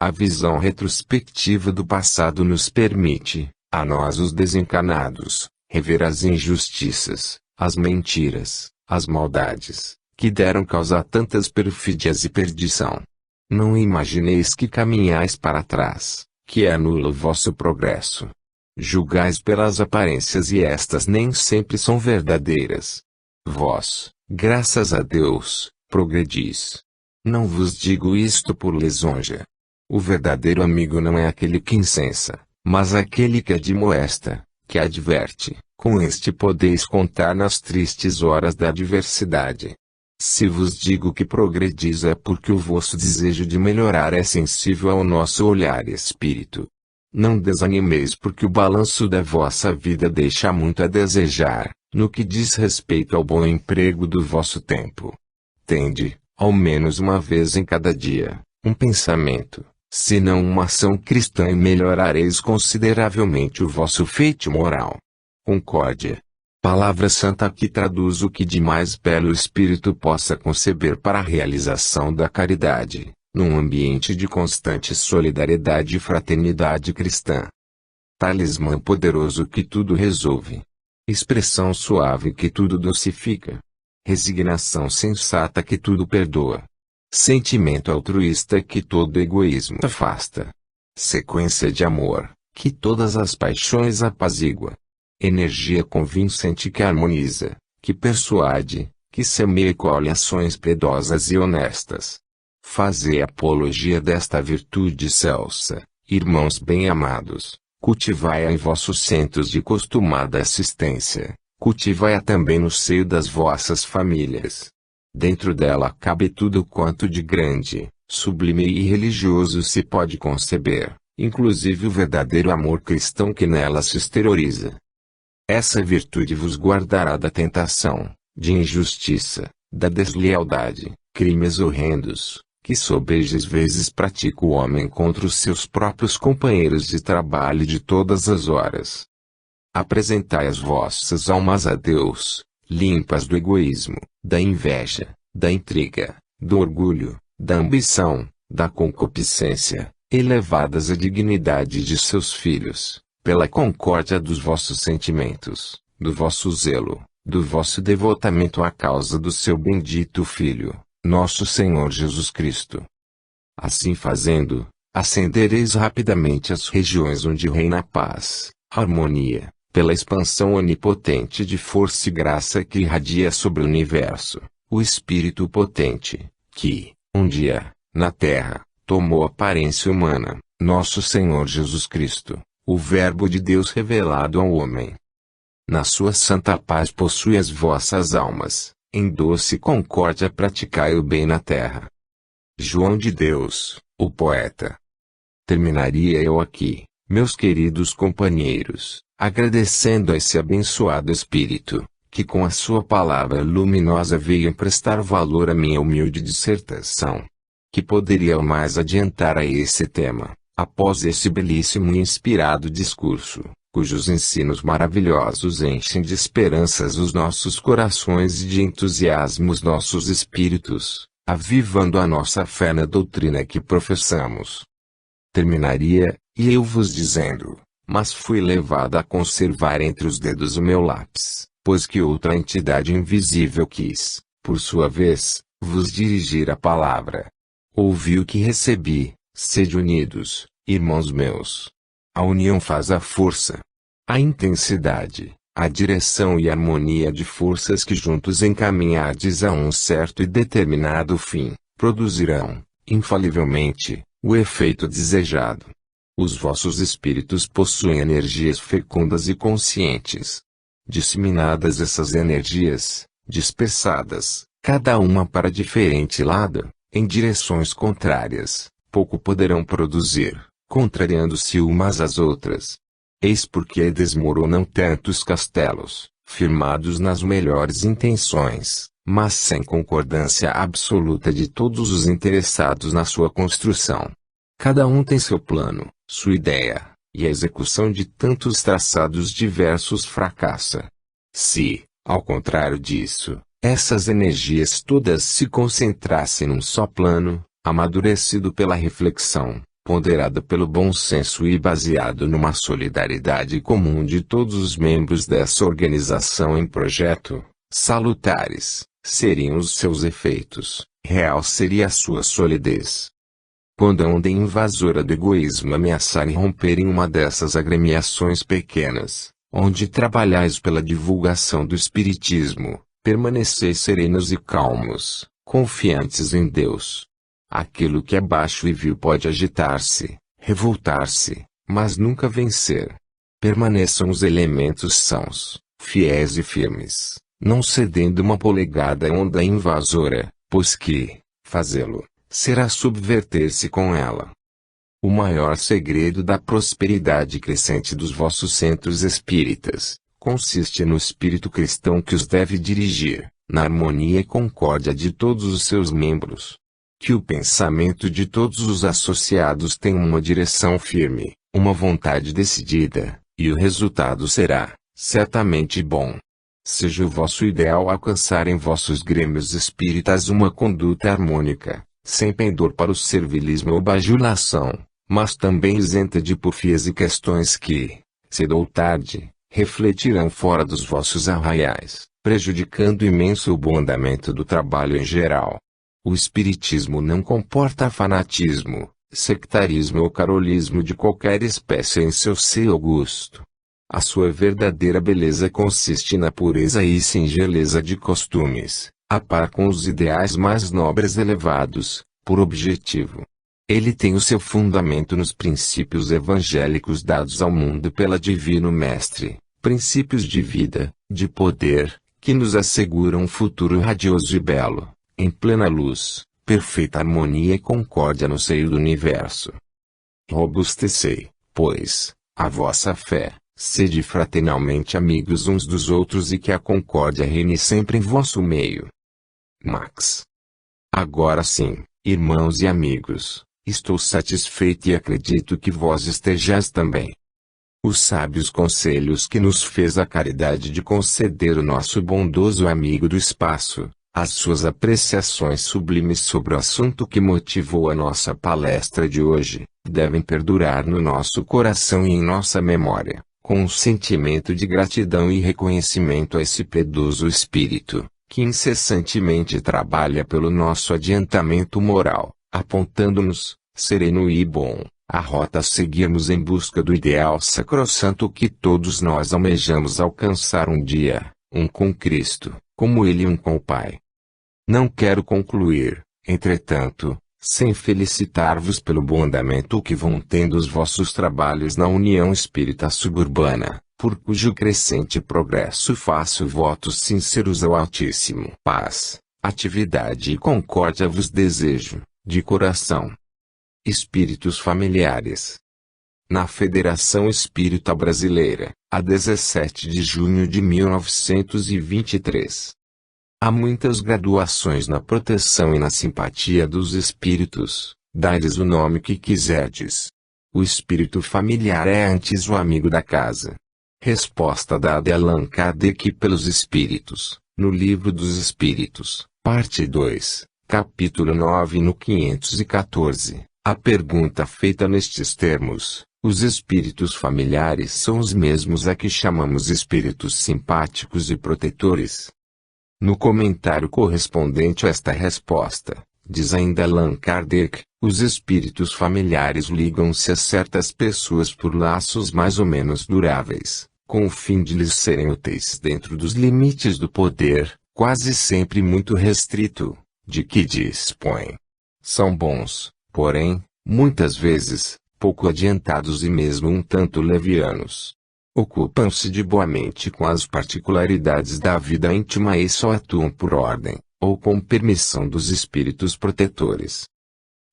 A visão retrospectiva do passado nos permite, a nós os desencarnados, rever as injustiças, as mentiras, as maldades, que deram causa a tantas perfídias e perdição. Não imagineis que caminhais para trás, que é nulo o vosso progresso. Julgais pelas aparências e estas nem sempre são verdadeiras. Vós, graças a Deus, progredis. Não vos digo isto por lisonja. O verdadeiro amigo não é aquele que incensa, mas aquele que admoesta, que adverte. Com este podeis contar nas tristes horas da adversidade. Se vos digo que progredis é porque o vosso desejo de melhorar é sensível ao nosso olhar e espírito. Não desanimeis porque o balanço da vossa vida deixa muito a desejar, no que diz respeito ao bom emprego do vosso tempo. Tende, ao menos uma vez em cada dia, um pensamento, se não uma ação cristã e melhorareis consideravelmente o vosso feito moral. Concórdia. Palavra santa que traduz o que de mais belo o Espírito possa conceber para a realização da caridade, num ambiente de constante solidariedade e fraternidade cristã. Talismã poderoso que tudo resolve. Expressão suave que tudo docifica. Resignação sensata que tudo perdoa. Sentimento altruísta que todo egoísmo afasta. Sequência de amor, que todas as paixões apazigua. Energia convincente que harmoniza, que persuade, que semeia e colhe ações piedosas e honestas. Fazei apologia desta virtude excelsa, irmãos bem-amados, cultivai-a em vossos centros de costumada assistência, cultivai-a também no seio das vossas famílias. Dentro dela cabe tudo quanto de grande, sublime e religioso se pode conceber, inclusive o verdadeiro amor cristão que nela se exterioriza. Essa virtude vos guardará da tentação, de injustiça, da deslealdade, crimes horrendos, que sobejas vezes pratica o homem contra os seus próprios companheiros de trabalho de todas as horas. Apresentai as vossas almas a Deus, limpas do egoísmo, da inveja, da intriga, do orgulho, da ambição, da concupiscência, elevadas à dignidade de seus filhos, pela concórdia dos vossos sentimentos, do vosso zelo, do vosso devotamento à causa do seu bendito Filho, nosso Senhor Jesus Cristo. Assim fazendo, ascendereis rapidamente às regiões onde reina a paz, a harmonia, pela expansão onipotente de força e graça que irradia sobre o universo, o Espírito potente, que, um dia, na Terra, tomou aparência humana, nosso Senhor Jesus Cristo, o Verbo de Deus revelado ao homem. Na sua santa paz possui as vossas almas, em doce concórdia praticai o bem na terra. João de Deus, o poeta. Terminaria eu aqui, meus queridos companheiros, agradecendo a esse abençoado Espírito, que com a sua palavra luminosa veio emprestar valor à minha humilde dissertação. Que poderia eu mais adiantar a esse tema, após esse belíssimo e inspirado discurso, cujos ensinos maravilhosos enchem de esperanças os nossos corações e de entusiasmo os nossos espíritos, avivando a nossa fé na doutrina que professamos. Terminaria, e eu vos dizendo, mas fui levado a conservar entre os dedos o meu lápis, pois que outra entidade invisível quis, por sua vez, vos dirigir a palavra. Ouvi o que recebi, sede unidos, irmãos meus. A união faz a força. A intensidade, a direção e a harmonia de forças que juntos encaminhardes a um certo e determinado fim, produzirão, infalivelmente, o efeito desejado. Os vossos espíritos possuem energias fecundas e conscientes. Disseminadas essas energias, dispersadas, cada uma para diferente lado, em direções contrárias, pouco poderão produzir, contrariando-se umas às outras. Eis porque desmoronam tantos castelos, firmados nas melhores intenções, mas sem concordância absoluta de todos os interessados na sua construção. Cada um tem seu plano, sua ideia, e a execução de tantos traçados diversos fracassa. Se, ao contrário disso, essas energias todas se concentrassem num só plano, amadurecido pela reflexão, ponderado pelo bom senso e baseado numa solidariedade comum de todos os membros dessa organização em projeto, salutares, seriam os seus efeitos, real seria a sua solidez. Quando a onda invasora do egoísmo ameaçar romper em uma dessas agremiações pequenas, onde trabalhais pela divulgação do Espiritismo, permaneceis serenos e calmos, confiantes em Deus. Aquilo que é baixo e vil pode agitar-se, revoltar-se, mas nunca vencer. Permaneçam os elementos sãos, fiéis e firmes, não cedendo uma polegada à onda invasora, pois que, fazê-lo, será subverter-se com ela. O maior segredo da prosperidade crescente dos vossos centros espíritas, consiste no espírito cristão que os deve dirigir, na harmonia e concórdia de todos os seus membros. Que o pensamento de todos os associados tenha uma direção firme, uma vontade decidida, e o resultado será, certamente bom. Seja o vosso ideal alcançar em vossos grêmios espíritas uma conduta harmônica, sem pendor para o servilismo ou bajulação, mas também isenta de porfias e questões que, cedo ou tarde, refletirão fora dos vossos arraiais, prejudicando imenso o bom andamento do trabalho em geral. O Espiritismo não comporta fanatismo, sectarismo ou carolismo de qualquer espécie em seu seu gosto. A sua verdadeira beleza consiste na pureza e singeleza de costumes, a par com os ideais mais nobres elevados, por objetivo. Ele tem o seu fundamento nos princípios evangélicos dados ao mundo pela Divino Mestre, princípios de vida, de poder, que nos asseguram um futuro radioso e belo, em plena luz, perfeita harmonia e concórdia no seio do universo. Robustecei, pois, a vossa fé, sede fraternalmente amigos uns dos outros e que a concórdia reine sempre em vosso meio. Max. Agora sim, irmãos e amigos, estou satisfeito e acredito que vós estejais também. Os sábios conselhos que nos fez a caridade de conceder o nosso bondoso amigo do espaço, as suas apreciações sublimes sobre o assunto que motivou a nossa palestra de hoje, devem perdurar no nosso coração e em nossa memória, com um sentimento de gratidão e reconhecimento a esse piedoso espírito, que incessantemente trabalha pelo nosso adiantamento moral, apontando-nos, sereno e bom, a rota a seguirmos em busca do ideal sacrossanto que todos nós almejamos alcançar um dia, um com Cristo, como Ele e um com o Pai. Não quero concluir, entretanto, sem felicitar-vos pelo bom andamento que vão tendo os vossos trabalhos na União Espírita Suburbana, por cujo crescente progresso faço votos sinceros ao Altíssimo. Paz, atividade e concórdia vos desejo, de coração. Espíritos familiares. Na Federação Espírita Brasileira, a 17 de junho de 1923. Há muitas graduações na proteção e na simpatia dos espíritos, dai-lhes o nome que quiserdes. O espírito familiar é antes o amigo da casa. Resposta dada a Allan Kardec pelos Espíritos, no Livro dos Espíritos, parte 2, capítulo 9 no 514. A pergunta feita nestes termos: os espíritos familiares são os mesmos a que chamamos espíritos simpáticos e protetores? No comentário correspondente a esta resposta, diz ainda Allan Kardec, os espíritos familiares ligam-se a certas pessoas por laços mais ou menos duráveis, com o fim de lhes serem úteis dentro dos limites do poder, quase sempre muito restrito, de que dispõem. São bons, porém, muitas vezes, pouco adiantados e mesmo um tanto levianos. Ocupam-se de boamente com as particularidades da vida íntima e só atuam por ordem, ou com permissão dos espíritos protetores.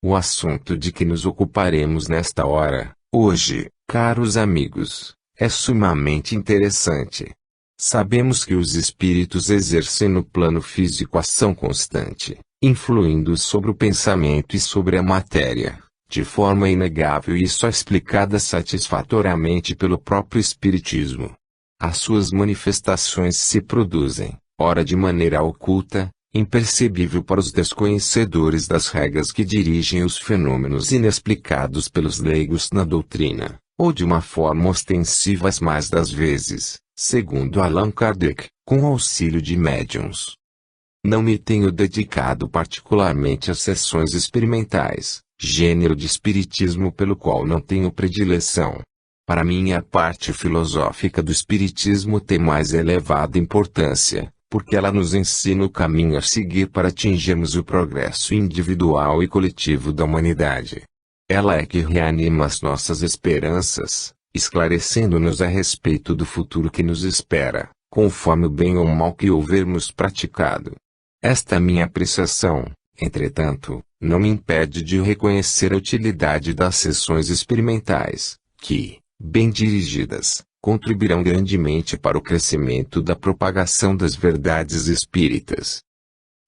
O assunto de que nos ocuparemos nesta hora, hoje, caros amigos, é sumamente interessante. Sabemos que os espíritos exercem no plano físico ação constante, influindo sobre o pensamento e sobre a matéria, de forma inegável e só explicada satisfatoriamente pelo próprio Espiritismo. As suas manifestações se produzem, ora de maneira oculta, imperceptível para os desconhecedores das regras que dirigem os fenômenos inexplicados pelos leigos na doutrina, ou de uma forma ostensiva as mais das vezes, segundo Allan Kardec, com auxílio de médiuns. Não me tenho dedicado particularmente a sessões experimentais, gênero de espiritismo pelo qual não tenho predileção. Para mim a parte filosófica do espiritismo tem mais elevada importância, porque ela nos ensina o caminho a seguir para atingirmos o progresso individual e coletivo da humanidade. Ela é que reanima as nossas esperanças, esclarecendo-nos a respeito do futuro que nos espera, conforme o bem ou mal que houvermos praticado. Esta minha apreciação, entretanto, não me impede de reconhecer a utilidade das sessões experimentais, que, bem dirigidas, contribuirão grandemente para o crescimento da propagação das verdades espíritas.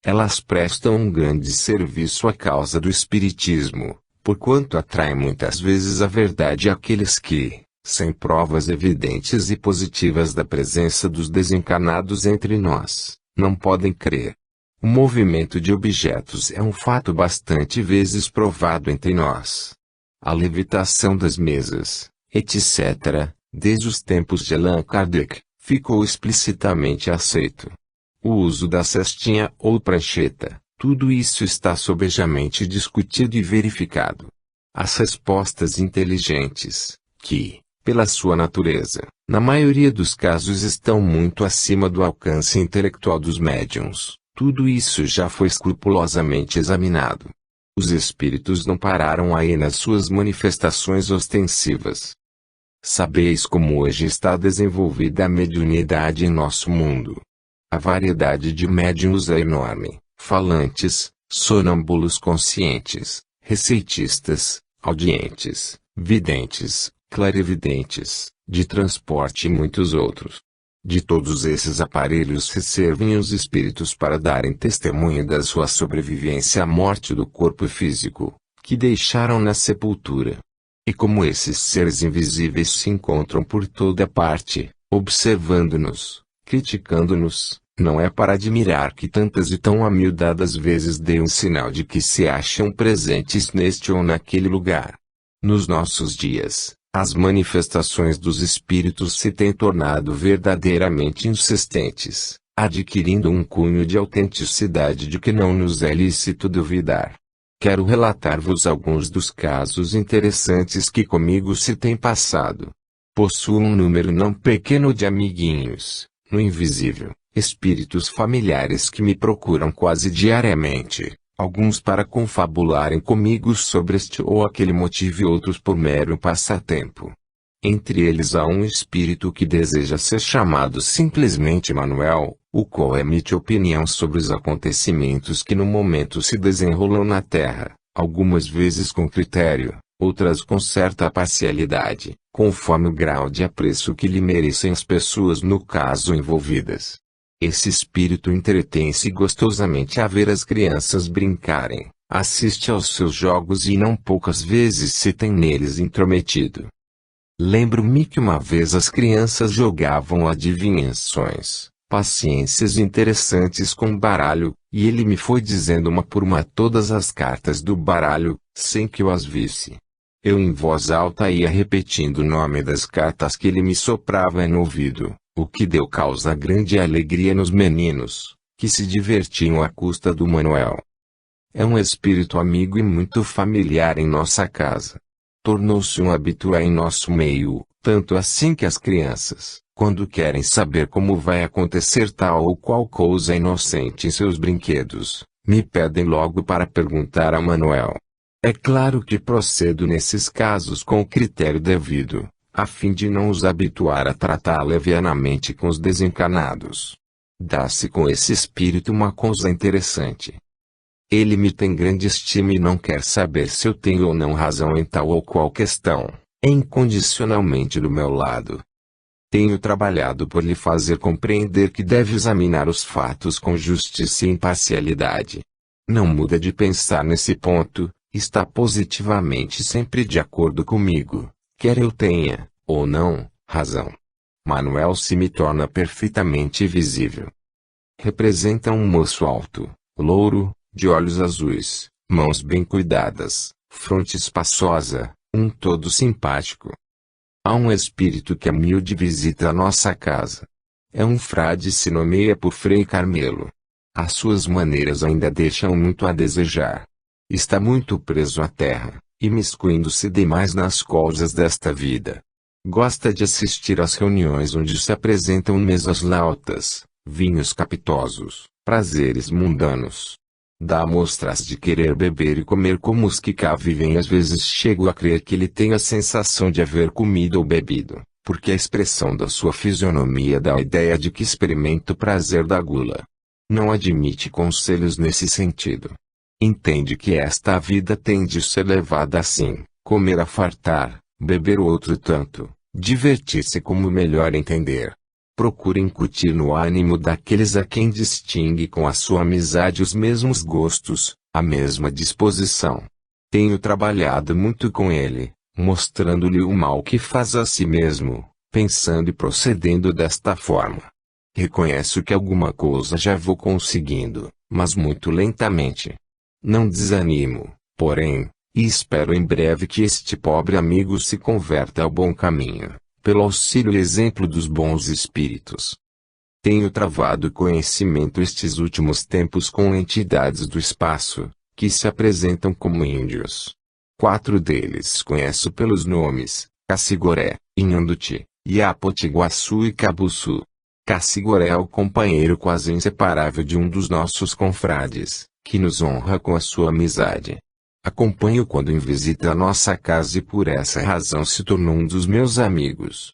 Elas prestam um grande serviço à causa do espiritismo, porquanto atraem muitas vezes a verdade àqueles que, sem provas evidentes e positivas da presença dos desencarnados entre nós, não podem crer. O movimento de objetos é um fato bastante vezes provado entre nós. A levitação das mesas, etc., desde os tempos de Allan Kardec, ficou explicitamente aceito. O uso da cestinha ou prancheta, tudo isso está sobejamente discutido e verificado. As respostas inteligentes, que, pela sua natureza, na maioria dos casos estão muito acima do alcance intelectual dos médiuns, tudo isso já foi escrupulosamente examinado. Os espíritos não pararam aí nas suas manifestações ostensivas. Sabeis como hoje está desenvolvida a mediunidade em nosso mundo. A variedade de médiuns é enorme, falantes, sonâmbulos conscientes, receitistas, audientes, videntes, clarividentes, de transporte e muitos outros. De todos esses aparelhos se servem os espíritos para darem testemunho da sua sobrevivência à morte do corpo físico, que deixaram na sepultura. E como esses seres invisíveis se encontram por toda parte, observando-nos, criticando-nos, não é para admirar que tantas e tão amiudadas vezes deem um sinal de que se acham presentes neste ou naquele lugar. Nos nossos dias, As manifestações dos espíritos se têm tornado verdadeiramente insistentes, adquirindo um cunho de autenticidade de que não nos é lícito duvidar. Quero relatar-vos alguns dos casos interessantes que comigo se têm passado. Possuo um número não pequeno de amiguinhos, no invisível, espíritos familiares que me procuram quase diariamente, alguns para confabularem comigo sobre este ou aquele motivo e outros por mero passatempo. Entre eles há um espírito que deseja ser chamado simplesmente Manuel, o qual emite opinião sobre os acontecimentos que no momento se desenrolam na Terra, algumas vezes com critério, outras com certa parcialidade, conforme o grau de apreço que lhe merecem as pessoas no caso envolvidas. Esse espírito entretém-se gostosamente a ver as crianças brincarem, assiste aos seus jogos e não poucas vezes se tem neles intrometido. Lembro-me que uma vez as crianças jogavam adivinhações, paciências interessantes com baralho, e ele me foi dizendo uma por uma todas as cartas do baralho, sem que eu as visse. Eu em voz alta ia repetindo o nome das cartas que ele me soprava no ouvido, o que deu causa grande alegria nos meninos, que se divertiam à custa do Manuel. É um espírito amigo e muito familiar em nossa casa. Tornou-se um habitué em nosso meio, tanto assim que as crianças, quando querem saber como vai acontecer tal ou qual coisa inocente em seus brinquedos, me pedem logo para perguntar a Manuel. É claro que procedo nesses casos com o critério devido, a fim de não os habituar a tratar levianamente com os desencanados. Dá-se com esse espírito uma coisa interessante. Ele me tem grande estima e não quer saber se eu tenho ou não razão em tal ou qual questão, é incondicionalmente do meu lado. Tenho trabalhado por lhe fazer compreender que deve examinar os fatos com justiça e imparcialidade. Não muda de pensar nesse ponto, está positivamente sempre de acordo comigo, quer eu tenha, ou não, razão. Manuel se me torna perfeitamente visível. Representa um moço alto, louro, de olhos azuis, mãos bem cuidadas, fronte espaçosa, um todo simpático. Há um espírito que humilde visita a nossa casa. É um frade e se nomeia por Frei Carmelo. As suas maneiras ainda deixam muito a desejar. Está muito preso à terra, imiscuindo-se demais nas coisas desta vida. Gosta de assistir às reuniões onde se apresentam mesas lautas, vinhos capitosos, prazeres mundanos. Dá mostras de querer beber e comer como os que cá vivem e às vezes chego a crer que ele tem a sensação de haver comido ou bebido, porque a expressão da sua fisionomia dá a ideia de que experimenta o prazer da gula. Não admite conselhos nesse sentido. Entende que esta vida tem de ser levada assim, comer a fartar, beber o outro tanto, divertir-se como melhor entender. Procura incutir no ânimo daqueles a quem distingue com a sua amizade os mesmos gostos, a mesma disposição. Tenho trabalhado muito com ele, mostrando-lhe o mal que faz a si mesmo, pensando e procedendo desta forma. Reconheço que alguma coisa já vou conseguindo, mas muito lentamente. Não desanimo, porém, e espero em breve que este pobre amigo se converta ao bom caminho, pelo auxílio e exemplo dos bons espíritos. Tenho travado conhecimento estes últimos tempos com entidades do espaço, que se apresentam como índios. 4 deles conheço pelos nomes, Cacigoré, Inhanduti, Iapotiguaçu e Cabuçu. Cacigoré é o companheiro quase inseparável de um dos nossos confrades, que nos honra com a sua amizade. Acompanho quando em visita a nossa casa e por essa razão se tornou um dos meus amigos.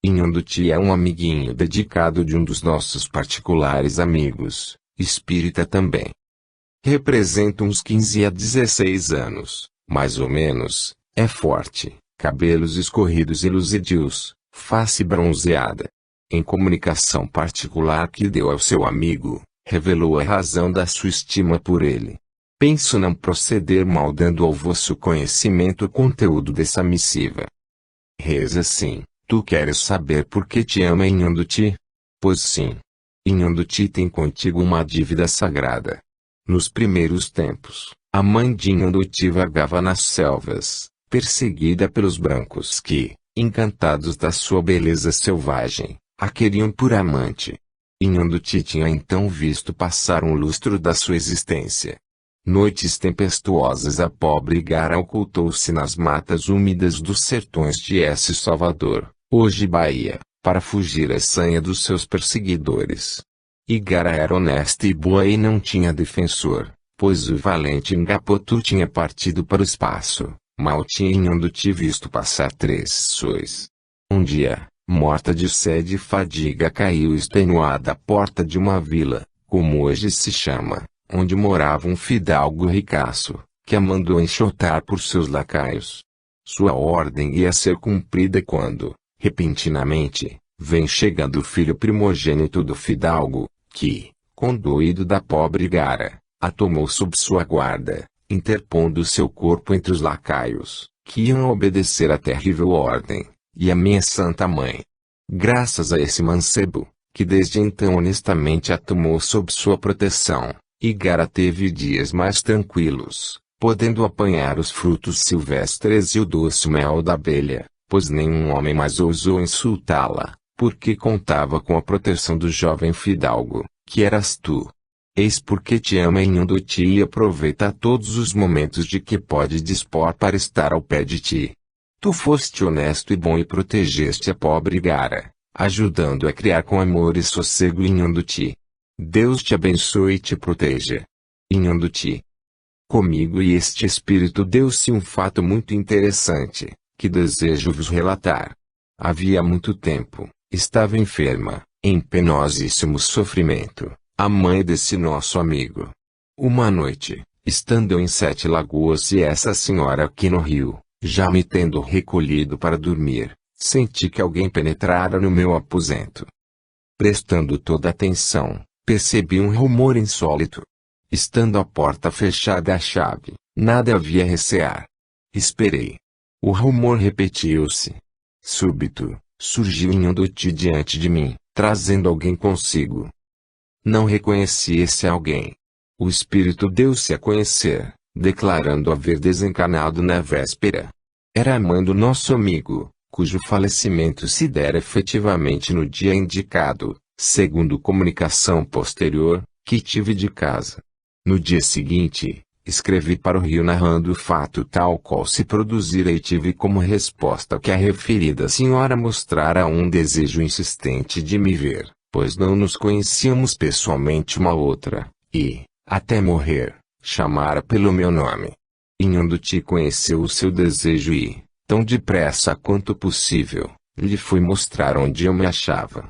Inhanduti é um amiguinho dedicado de um dos nossos particulares amigos, espírita também. Representa uns 15 a 16 anos, mais ou menos, é forte, cabelos escorridos e luzidios, face bronzeada. Em comunicação particular que deu ao seu amigo, revelou a razão da sua estima por ele. Penso não proceder mal dando ao vosso conhecimento o conteúdo dessa missiva. Reza assim: tu queres saber por que te ama Inhanduti? Pois sim. Inhanduti tem contigo uma dívida sagrada. Nos primeiros tempos, a mãe de Inhanduti vagava nas selvas, perseguida pelos brancos que, encantados da sua beleza selvagem, a queriam por amante. Inhanduti tinha então visto passar um lustro da sua existência. Noites tempestuosas a pobre Igara ocultou-se nas matas úmidas dos sertões de S. Salvador, hoje Bahia, para fugir à sanha dos seus perseguidores. Igara era honesta e boa e não tinha defensor, pois o valente Ngapotu tinha partido para o espaço. Mal tinha Inhanduti visto passar 3 sois. Um dia, morta de sede e fadiga, caiu extenuada à porta de uma vila, como hoje se chama, onde morava um fidalgo ricaço, que a mandou enxotar por seus lacaios. Sua ordem ia ser cumprida quando, repentinamente, vem chegando o filho primogênito do fidalgo, que, condoído da pobre Igara, a tomou sob sua guarda, interpondo seu corpo entre os lacaios, que iam obedecer à terrível ordem, e a minha santa mãe. Graças a esse mancebo, que desde então honestamente a tomou sob sua proteção, Igara teve dias mais tranquilos, podendo apanhar os frutos silvestres e o doce mel da abelha, pois nenhum homem mais ousou insultá-la, porque contava com a proteção do jovem fidalgo, que eras tu. Eis porque te ama Inhanduti e aproveita todos os momentos de que pode dispor para estar ao pé de ti. Tu foste honesto e bom e protegeste a pobre Igara, ajudando a criar com amor e sossego Inhanduti. Deus te abençoe e te proteja. Inhanduti. Comigo e este espírito deu-se um fato muito interessante, que desejo vos relatar. Havia muito tempo, estava enferma, em penosíssimo sofrimento, a mãe desse nosso amigo. Uma noite, estando eu em Sete Lagoas e essa senhora aqui no Rio, já me tendo recolhido para dormir, senti que alguém penetrara no meu aposento. Prestando toda atenção, percebi um rumor insólito. Estando a porta fechada à chave, nada havia a recear. Esperei. O rumor repetiu-se. Súbito, surgiu Inhanduti diante de mim, trazendo alguém consigo. Não reconheci esse alguém. O espírito deu-se a conhecer, declarando haver desencarnado na véspera. Era a mãe do nosso amigo, cujo falecimento se dera efetivamente no dia indicado, segundo comunicação posterior, que tive de casa. No dia seguinte, escrevi para o Rio narrando o fato tal qual se produzira e tive como resposta que a referida senhora mostrara um desejo insistente de me ver, pois não nos conhecíamos pessoalmente uma outra, e, até morrer, chamara pelo meu nome. Inhanduti conheceu o seu desejo e, tão depressa quanto possível, lhe fui mostrar onde eu me achava.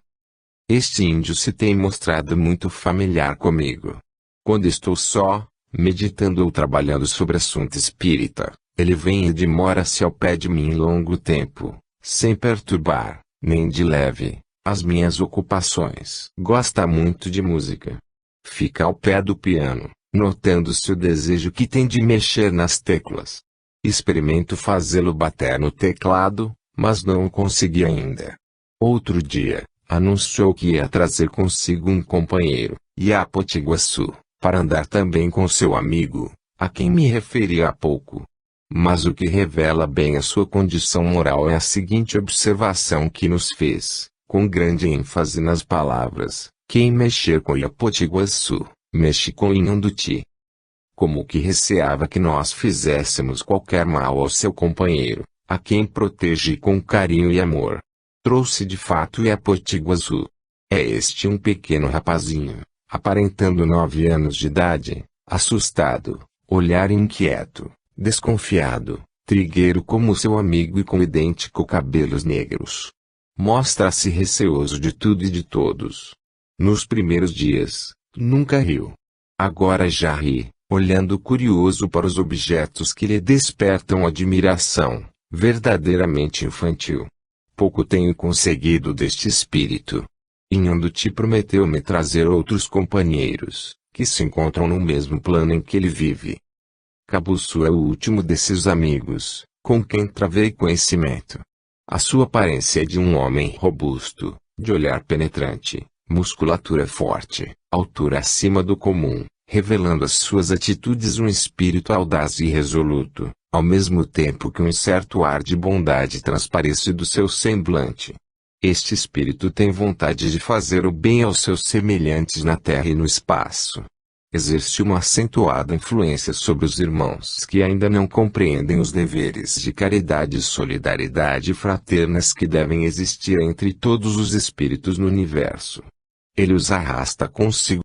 Este índio se tem mostrado muito familiar comigo. Quando estou só, meditando ou trabalhando sobre assunto espírita, ele vem e demora-se ao pé de mim longo tempo, sem perturbar, nem de leve, as minhas ocupações. Gosta muito de música. Fica ao pé do piano, notando-se o desejo que tem de mexer nas teclas. Experimento fazê-lo bater no teclado, mas não o consegui ainda. Outro dia, anunciou que ia trazer consigo um companheiro, e a Potiguaçu, para andar também com seu amigo, a quem me referi há pouco. Mas o que revela bem a sua condição moral é a seguinte observação que nos fez, com grande ênfase nas palavras: quem mexer com Iapotiguaçu, mexe com Inhanduti. Como que receava que nós fizéssemos qualquer mal ao seu companheiro, a quem protege com carinho e amor. Trouxe de fato Iapotiguaçu. É este um pequeno rapazinho, aparentando 9 anos de idade, assustado, olhar inquieto, desconfiado, trigueiro como seu amigo e com idêntico cabelos negros. Mostra-se receoso de tudo e de todos. Nos primeiros dias, nunca riu. Agora já ri, olhando curioso para os objetos que lhe despertam admiração, verdadeiramente infantil. Pouco tenho conseguido deste espírito. Inhanduti prometeu-me trazer outros companheiros, que se encontram no mesmo plano em que ele vive. Cabuçu é o último desses amigos, com quem travei conhecimento. A sua aparência é de um homem robusto, de olhar penetrante, musculatura forte, altura acima do comum, revelando às suas atitudes um espírito audaz e resoluto, ao mesmo tempo que um certo ar de bondade transparece do seu semblante. Este espírito tem vontade de fazer o bem aos seus semelhantes na terra e no espaço. Exerce uma acentuada influência sobre os irmãos que ainda não compreendem os deveres de caridade e solidariedade fraternas que devem existir entre todos os espíritos no universo. Ele os arrasta consigo